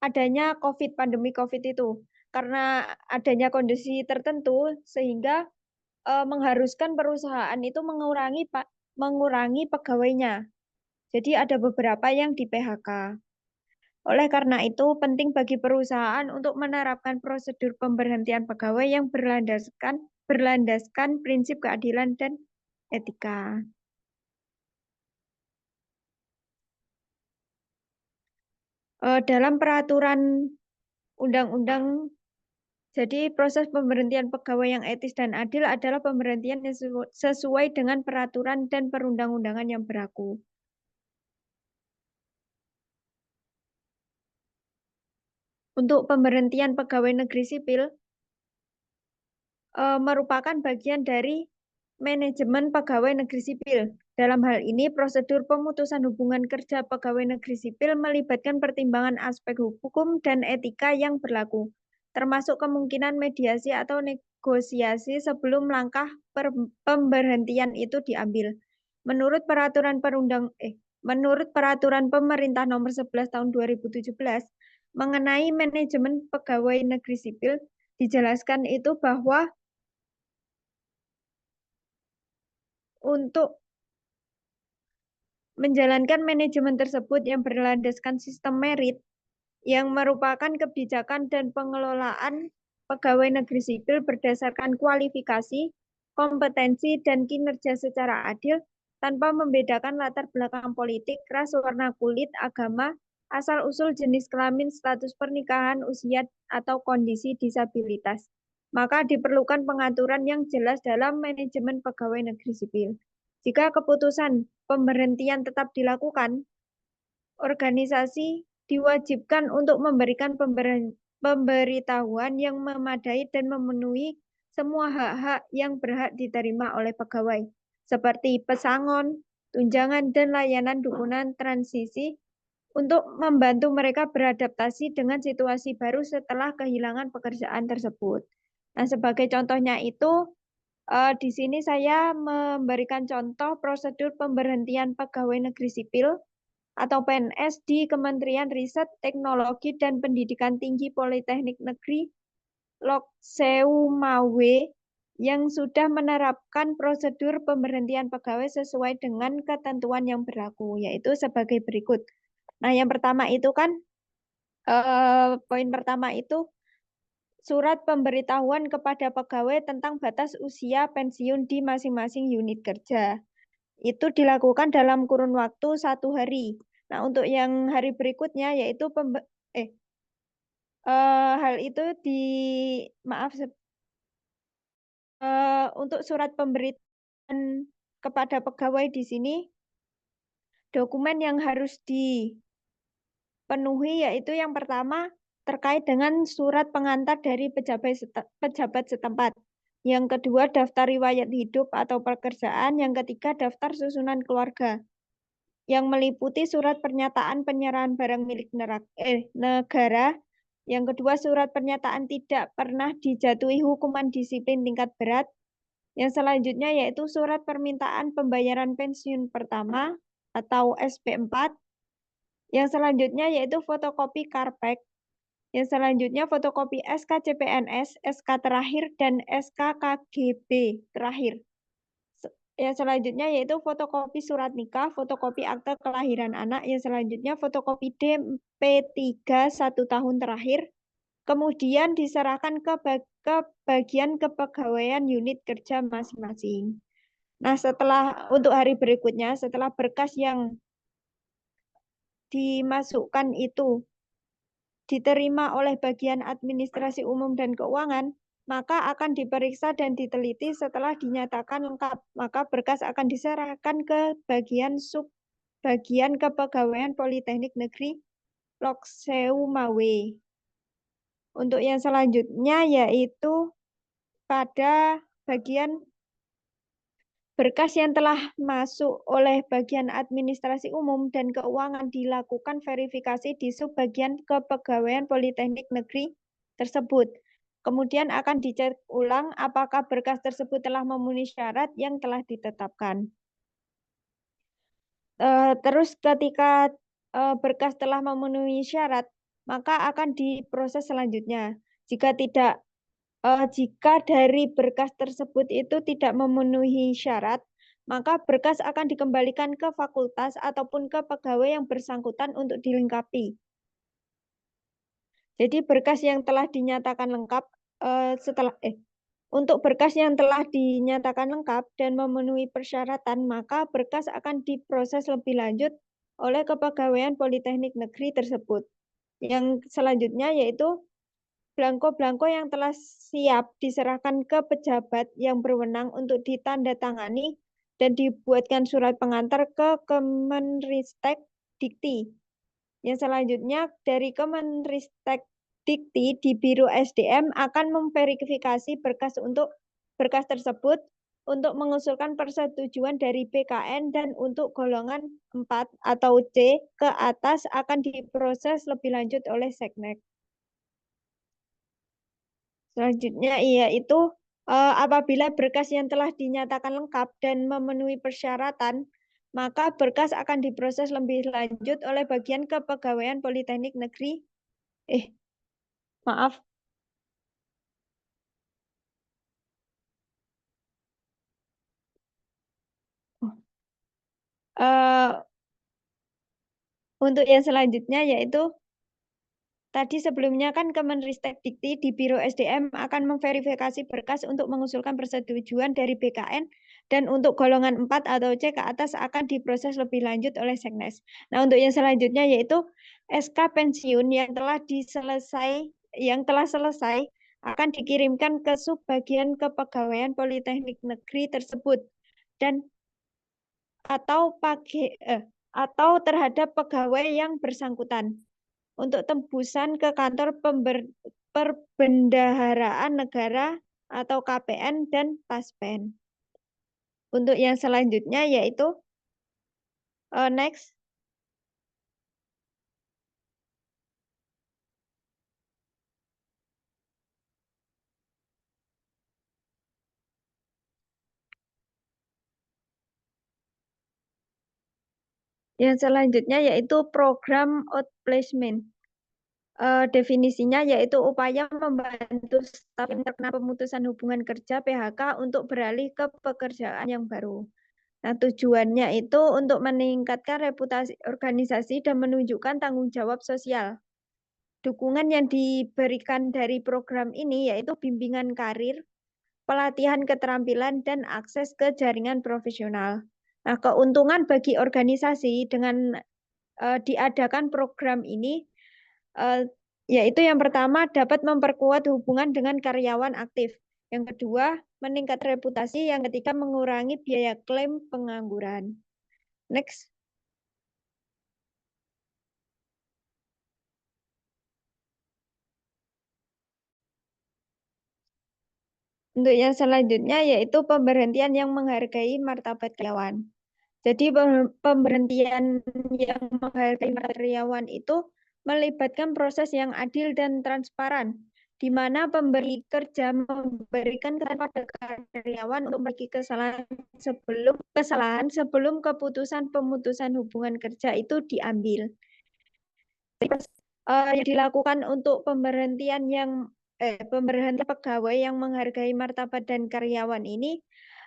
adanya pandemi COVID itu. Karena adanya kondisi tertentu sehingga mengharuskan perusahaan itu mengurangi pegawainya. Jadi ada beberapa yang di PHK. Oleh karena itu, penting bagi perusahaan untuk menerapkan prosedur pemberhentian pegawai yang berlandaskan prinsip keadilan dan etika. Dalam peraturan undang-undang, jadi proses pemberhentian pegawai yang etis dan adil adalah pemberhentian yang sesuai dengan peraturan dan perundang-undangan yang berlaku. Untuk pemberhentian pegawai negeri sipil, merupakan bagian dari manajemen pegawai negeri sipil. Dalam hal ini, prosedur pemutusan hubungan kerja pegawai negeri sipil melibatkan pertimbangan aspek hukum dan etika yang berlaku, termasuk kemungkinan mediasi atau negosiasi sebelum langkah pemberhentian itu diambil. Menurut peraturan pemerintah nomor 11 tahun 2017 mengenai manajemen pegawai negeri sipil, dijelaskan itu bahwa untuk menjalankan manajemen tersebut yang berlandaskan sistem merit, yang merupakan kebijakan dan pengelolaan pegawai negeri sipil berdasarkan kualifikasi, kompetensi, dan kinerja secara adil, tanpa membedakan latar belakang politik, ras, warna kulit, agama, asal-usul jenis kelamin, status pernikahan, usia, atau kondisi disabilitas. Maka diperlukan pengaturan yang jelas dalam manajemen pegawai negeri sipil. Jika keputusan pemberhentian tetap dilakukan, organisasi diwajibkan untuk memberikan pemberitahuan yang memadai dan memenuhi semua hak-hak yang berhak diterima oleh pegawai, seperti pesangon, tunjangan, dan layanan dukungan transisi untuk membantu mereka beradaptasi dengan situasi baru setelah kehilangan pekerjaan tersebut. Nah, sebagai contohnya itu, di sini saya memberikan contoh prosedur pemberhentian pegawai negeri sipil atau PNS di Kementerian Riset, Teknologi, dan Pendidikan Tinggi Politeknik Negeri Lokseumawe yang sudah menerapkan prosedur pemberhentian pegawai sesuai dengan ketentuan yang berlaku, yaitu sebagai berikut. Nah, yang pertama itu kan, poin pertama itu surat pemberitahuan kepada pegawai tentang batas usia pensiun di masing-masing unit kerja. Itu dilakukan dalam kurun waktu 1 hari. Nah, untuk yang hari berikutnya yaitu hal itu untuk surat pemberitaan kepada pegawai di sini, dokumen yang harus dipenuhi yaitu yang pertama terkait dengan surat pengantar dari pejabat setempat. Yang kedua, daftar riwayat hidup atau pekerjaan. Yang ketiga, daftar susunan keluarga yang meliputi surat pernyataan penyerahan barang milik negara. Yang kedua, surat pernyataan tidak pernah dijatuhi hukuman disiplin tingkat berat. Yang selanjutnya yaitu surat permintaan pembayaran pensiun pertama atau SP4. Yang selanjutnya yaitu fotokopi Karpek. Yang selanjutnya fotokopi SK CPNS, SK terakhir, dan SK KGB terakhir. Yang selanjutnya yaitu fotokopi surat nikah, fotokopi akte kelahiran anak. Yang selanjutnya fotokopi DP3 1 tahun terakhir. Kemudian diserahkan ke bagian kepegawaian unit kerja masing-masing. Nah, untuk hari berikutnya, setelah berkas yang dimasukkan itu diterima oleh bagian administrasi umum dan keuangan, maka akan diperiksa dan diteliti. Setelah dinyatakan lengkap, maka berkas akan diserahkan ke bagian kepegawaian Politeknik Negeri Lokseumawe. Untuk yang selanjutnya yaitu pada bagian berkas yang telah masuk oleh bagian administrasi umum dan keuangan dilakukan verifikasi di subbagian kepegawaian Politeknik Negeri tersebut. Kemudian akan dicek ulang apakah berkas tersebut telah memenuhi syarat yang telah ditetapkan. Terus ketika berkas telah memenuhi syarat, maka akan diproses selanjutnya. Jika dari berkas tersebut itu tidak memenuhi syarat, maka berkas akan dikembalikan ke fakultas ataupun ke pegawai yang bersangkutan untuk dilengkapi. Jadi berkas yang telah dinyatakan lengkap untuk berkas yang telah dinyatakan lengkap dan memenuhi persyaratan, maka berkas akan diproses lebih lanjut oleh kepegawaian Politeknik Negeri tersebut. Yang selanjutnya yaitu belangko-belangko yang telah siap diserahkan ke pejabat yang berwenang untuk ditandatangani dan dibuatkan surat pengantar ke Kemenristek Dikti. Yang selanjutnya dari Kemenristek Dikti di Biro SDM akan memverifikasi berkas untuk berkas tersebut untuk mengusulkan persetujuan dari BKN dan untuk golongan 4 atau C ke atas akan diproses lebih lanjut oleh Seknek. Selanjutnya yaitu apabila berkas yang telah dinyatakan lengkap dan memenuhi persyaratan, maka berkas akan diproses lebih lanjut oleh bagian kepegawaian Politeknik Negeri. Maaf. Untuk yang selanjutnya yaitu tadi sebelumnya kan Kemenristek Dikti di Biro SDM akan memverifikasi berkas untuk mengusulkan persetujuan dari BKN dan untuk golongan 4 atau C ke atas akan diproses lebih lanjut oleh Seknes. Nah, untuk yang selanjutnya yaitu SK pensiun yang telah selesai akan dikirimkan ke subbagian kepegawaian Politeknik Negeri tersebut dan atau terhadap pegawai yang bersangkutan untuk tembusan ke kantor Perbendaharaan Negara atau KPN dan Taspen. Untuk yang selanjutnya yaitu next. Yang selanjutnya yaitu program outplacement. Definisinya yaitu upaya membantu staf yang terkena pemutusan hubungan kerja PHK untuk beralih ke pekerjaan yang baru. Nah, tujuannya itu untuk meningkatkan reputasi organisasi dan menunjukkan tanggung jawab sosial. Dukungan yang diberikan dari program ini yaitu bimbingan karir, pelatihan keterampilan, dan akses ke jaringan profesional. Nah, keuntungan bagi organisasi dengan diadakan program ini yaitu yang pertama dapat memperkuat hubungan dengan karyawan aktif. Yang kedua, meningkatkan reputasi. Yang ketiga, mengurangi biaya klaim pengangguran. Next. Untuk yang selanjutnya yaitu pemberhentian yang menghargai martabat karyawan. Jadi pemberhentian yang menghargai martabat karyawan itu melibatkan proses yang adil dan transparan, di mana pemberi kerja memberikan kesempatan pada karyawan untuk memiliki kesalahan sebelum keputusan pemutusan hubungan kerja itu diambil. Yang dilakukan untuk pemberhentian pegawai yang menghargai martabat dan karyawan ini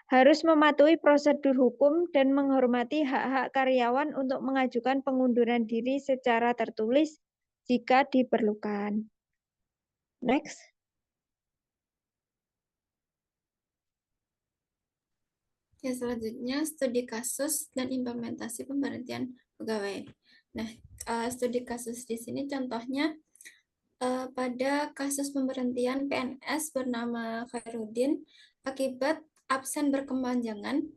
harus mematuhi prosedur hukum dan menghormati hak-hak karyawan untuk mengajukan pengunduran diri secara tertulis jika diperlukan. Next. Ya, selanjutnya studi kasus dan implementasi pemberhentian pegawai. Nah, studi kasus di sini contohnya pada kasus pemberhentian PNS bernama Khairuddin akibat absen berkepanjangan.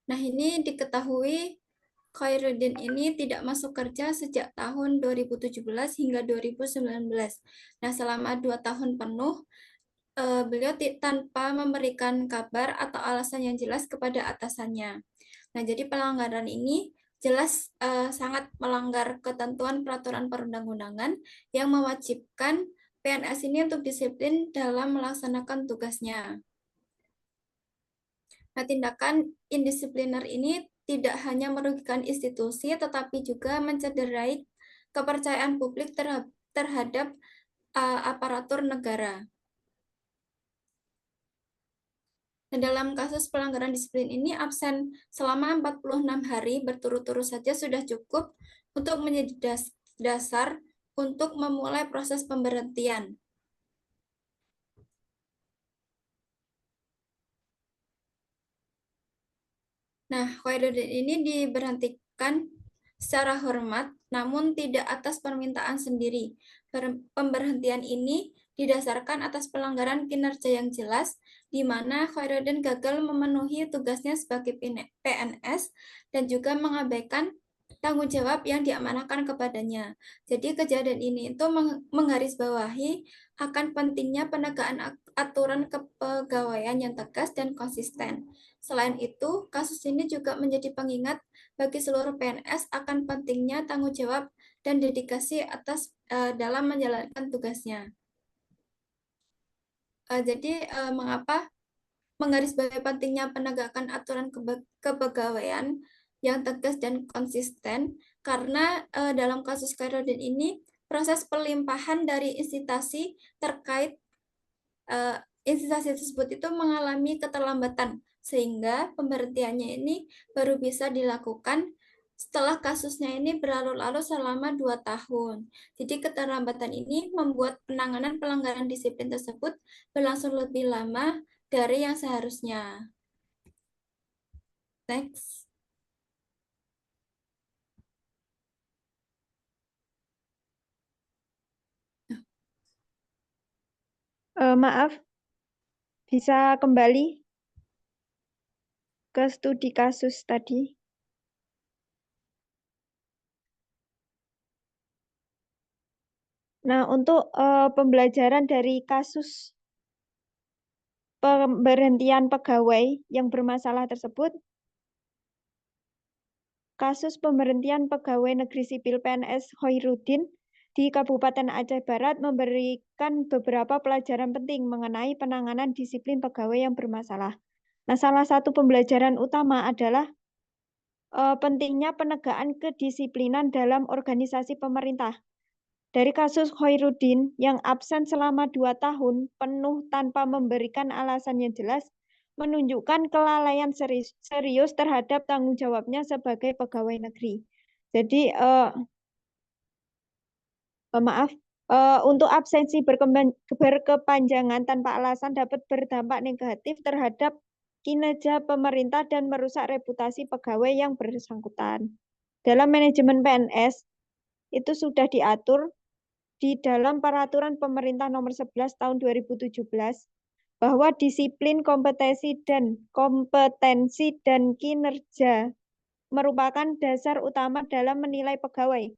Nah, ini diketahui Khairuddin ini tidak masuk kerja sejak tahun 2017 hingga 2019. Nah, selama 2 tahun penuh, beliau tanpa memberikan kabar atau alasan yang jelas kepada atasannya. Nah, jadi pelanggaran ini jelas sangat melanggar ketentuan peraturan perundang-undangan yang mewajibkan PNS ini untuk disiplin dalam melaksanakan tugasnya. Nah, tindakan indisipliner ini tidak hanya merugikan institusi, tetapi juga mencederai kepercayaan publik terhadap aparatur negara. Nah, dalam kasus pelanggaran disiplin ini, absen selama 46 hari berturut-turut saja sudah cukup untuk menjadi dasar untuk memulai proses pemberhentian. Nah, Khairuddin ini diberhentikan secara hormat, namun tidak atas permintaan sendiri. Pemberhentian ini didasarkan atas pelanggaran kinerja yang jelas, di mana Khairuddin gagal memenuhi tugasnya sebagai PNS dan juga mengabaikan tanggung jawab yang diamanahkan kepadanya. Jadi kejadian ini itu menggarisbawahi akan pentingnya penegakan aturan kepegawaian yang tegas dan konsisten. Selain itu, kasus ini juga menjadi pengingat bagi seluruh PNS akan pentingnya tanggung jawab dan dedikasi dalam menjalankan tugasnya. Jadi, mengapa menggarisbawahi pentingnya penegakan aturan kepegawaian yang tegas dan konsisten? Karena dalam kasus Khairuddin ini, proses pelimpahan dari instansi terkait instansi tersebut itu mengalami keterlambatan, sehingga pemberhentiannya ini baru bisa dilakukan setelah kasusnya ini berlarut-larut selama 2 tahun. Jadi keterlambatan ini membuat penanganan pelanggaran disiplin tersebut berlangsung lebih lama dari yang seharusnya. Next. Maaf, bisa kembali ke studi kasus tadi. Nah, untuk pembelajaran dari kasus pemberhentian pegawai yang bermasalah tersebut, kasus pemberhentian pegawai negeri sipil PNS Khairuddin di Kabupaten Aceh Barat memberikan beberapa pelajaran penting mengenai penanganan disiplin pegawai yang bermasalah. Nah, salah satu pembelajaran utama adalah pentingnya penegakan kedisiplinan dalam organisasi pemerintah. Dari kasus Khairuddin yang absen selama 2 tahun penuh tanpa memberikan alasan yang jelas, menunjukkan kelalaian serius terhadap tanggung jawabnya sebagai pegawai negeri. Jadi, maaf, untuk absensi berkepanjangan tanpa alasan dapat berdampak negatif terhadap kinerja pemerintah dan merusak reputasi pegawai yang bersangkutan. Dalam manajemen PNS, itu sudah diatur di dalam Peraturan Pemerintah Nomor 11 Tahun 2017 bahwa disiplin kompetensi dan kinerja merupakan dasar utama dalam menilai pegawai,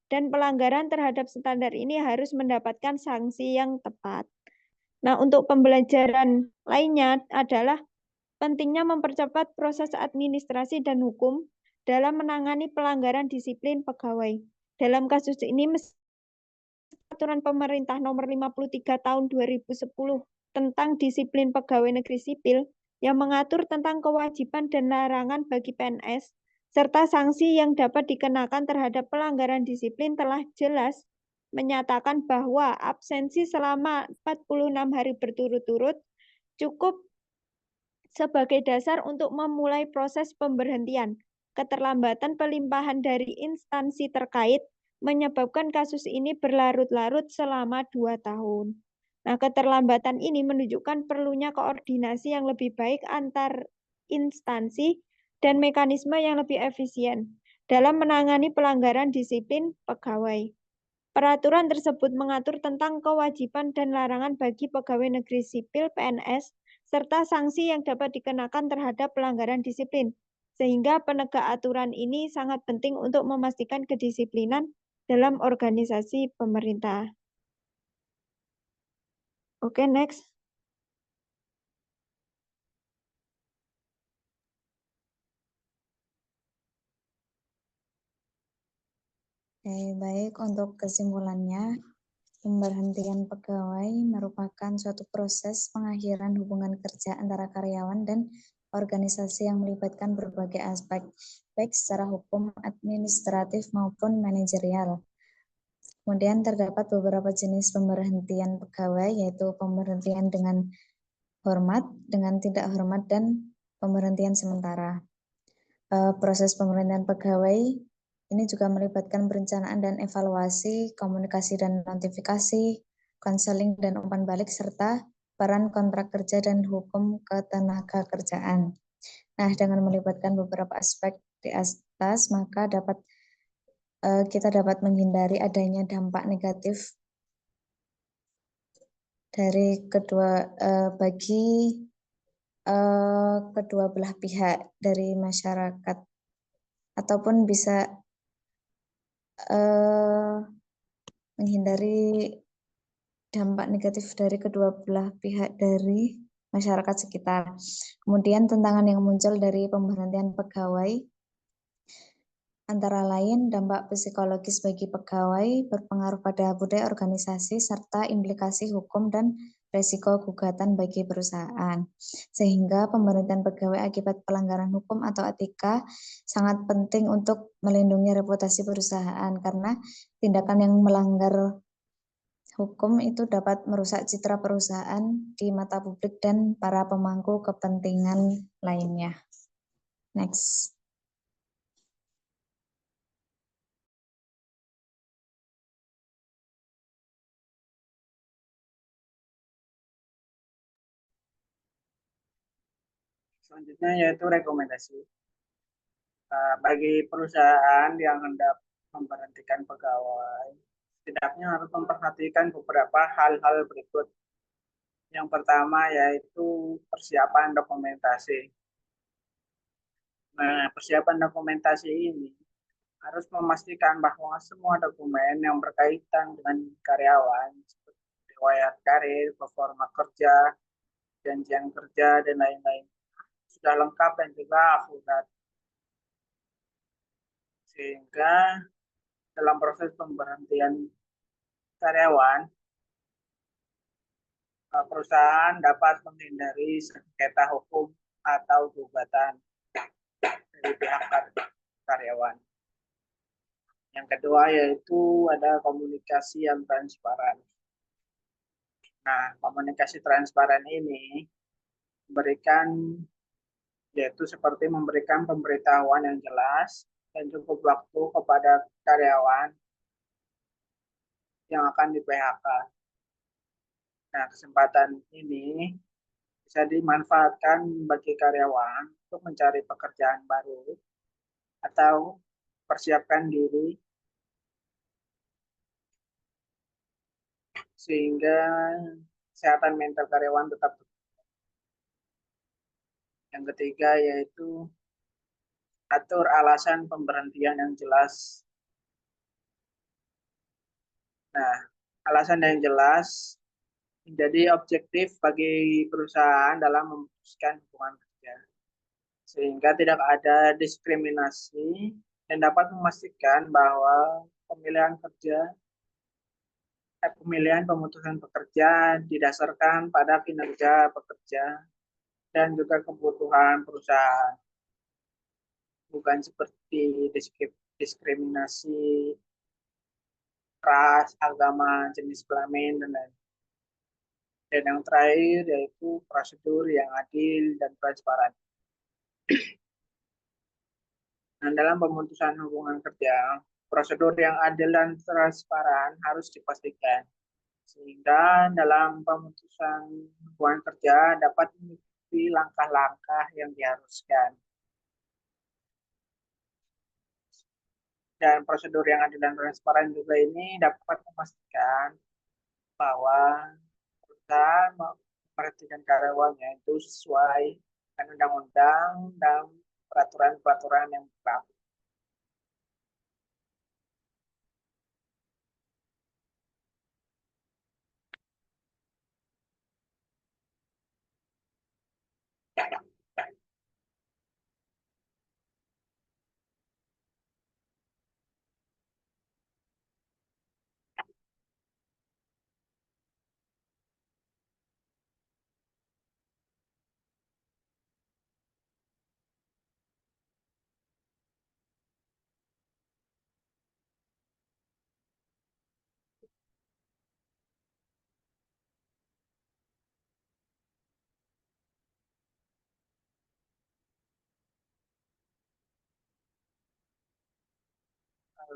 dan pelanggaran terhadap standar ini harus mendapatkan sanksi yang tepat. Nah, untuk pembelajaran lainnya adalah pentingnya mempercepat proses administrasi dan hukum dalam menangani pelanggaran disiplin pegawai. Dalam kasus ini, Peraturan Pemerintah Nomor 53 Tahun 2010 tentang disiplin pegawai negeri sipil yang mengatur tentang kewajiban dan larangan bagi PNS serta sanksi yang dapat dikenakan terhadap pelanggaran disiplin telah jelas menyatakan bahwa absensi selama 46 hari berturut-turut cukup sebagai dasar untuk memulai proses pemberhentian. Keterlambatan pelimpahan dari instansi terkait menyebabkan kasus ini berlarut-larut selama 2 tahun. Nah, keterlambatan ini menunjukkan perlunya koordinasi yang lebih baik antar instansi dan mekanisme yang lebih efisien dalam menangani pelanggaran disiplin pegawai. Peraturan tersebut mengatur tentang kewajiban dan larangan bagi pegawai negeri sipil PNS serta sanksi yang dapat dikenakan terhadap pelanggaran disiplin. Sehingga penegak aturan ini sangat penting untuk memastikan kedisiplinan dalam organisasi pemerintah. Oke, next. Oke, baik. Untuk kesimpulannya, pemberhentian pegawai merupakan suatu proses pengakhiran hubungan kerja antara karyawan dan organisasi yang melibatkan berbagai aspek, baik secara hukum, administratif, maupun manajerial. Kemudian terdapat beberapa jenis pemberhentian pegawai, yaitu pemberhentian dengan hormat, dengan tidak hormat, dan pemberhentian sementara. Proses pemberhentian pegawai ini juga melibatkan perencanaan dan evaluasi, komunikasi dan notifikasi, konseling dan umpan balik, serta peran kontrak kerja dan hukum ketenaga kerjaan. Nah, dengan melibatkan beberapa aspek di atas, maka kita dapat menghindari adanya dampak negatif dari bagi kedua belah pihak dari masyarakat, ataupun bisa menghindari dampak negatif dari kedua belah pihak dari masyarakat sekitar. Kemudian tantangan yang muncul dari pemberhentian pegawai antara lain dampak psikologis bagi pegawai, berpengaruh pada budaya organisasi, serta implikasi hukum dan resiko gugatan bagi perusahaan. Sehingga pemberhentian pegawai akibat pelanggaran hukum atau etika sangat penting untuk melindungi reputasi perusahaan, karena tindakan yang melanggar hukum itu dapat merusak citra perusahaan di mata publik dan para pemangku kepentingan lainnya. Next. Selanjutnya yaitu rekomendasi. Bagi perusahaan yang hendak memberhentikan pegawai, setidaknya harus memperhatikan beberapa hal-hal berikut. Yang pertama yaitu persiapan dokumentasi. Nah, persiapan dokumentasi ini harus memastikan bahwa semua dokumen yang berkaitan dengan karyawan, seperti riwayat karir, performa kerja, janjian kerja, dan lain-lain, sudah lengkap dan juga akurat. Sehingga dalam proses pemberhentian karyawan, perusahaan dapat menghindari sengketa hukum atau gugatan dari pihak karyawan. Yang kedua yaitu ada komunikasi yang transparan. Nah, komunikasi transparan ini yaitu seperti memberikan pemberitahuan yang jelas dan cukup waktu kepada karyawan yang akan di PHK. Nah, kesempatan ini bisa dimanfaatkan bagi karyawan untuk mencari pekerjaan baru atau persiapkan diri sehingga kesehatan mental karyawan tetap. Yang ketiga yaitu atur alasan pemberhentian yang jelas. Nah, alasan yang jelas menjadi objektif bagi perusahaan dalam memutuskan hubungan kerja, sehingga tidak ada diskriminasi dan dapat memastikan bahwa pemilihan pemutusan pekerja didasarkan pada kinerja pekerja dan juga kebutuhan perusahaan, bukan seperti diskriminasi ras, agama, jenis kelamin, dan lain. Dan yang terakhir yaitu prosedur yang adil dan transparan. Nah, dalam pemutusan hubungan kerja, prosedur yang adil dan transparan harus dipastikan, sehingga dalam pemutusan hubungan kerja dapat mengikuti langkah-langkah yang diharuskan. Dan prosedur yang adil dan transparan juga ini dapat memastikan bahwa perusahaan memperhatikan karyawannya itu sesuai dengan undang-undang dan peraturan-peraturan yang berlaku.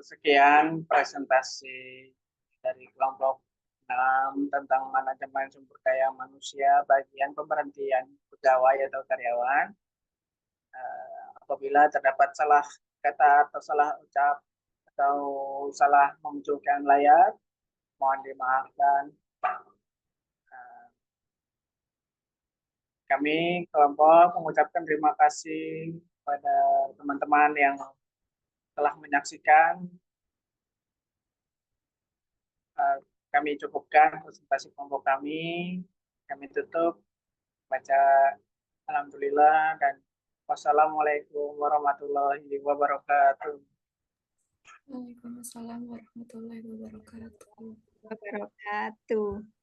Sekian presentasi dari kelompok 6 tentang manajemen sumber daya manusia bagian pemberhentian pegawai atau karyawan. Apabila terdapat salah kata atau salah ucap atau salah memunculkan layar, mohon dimaafkan. Kami kelompok mengucapkan terima kasih kepada teman-teman yang telah menyaksikan kami cukupkan presentasi kelompok kami. Kami tutup baca alhamdulillah dan wassalamualaikum warahmatullahi wabarakatuh. Waalaikumsalam warahmatullahi wabarakatuh. Wabarakatuh.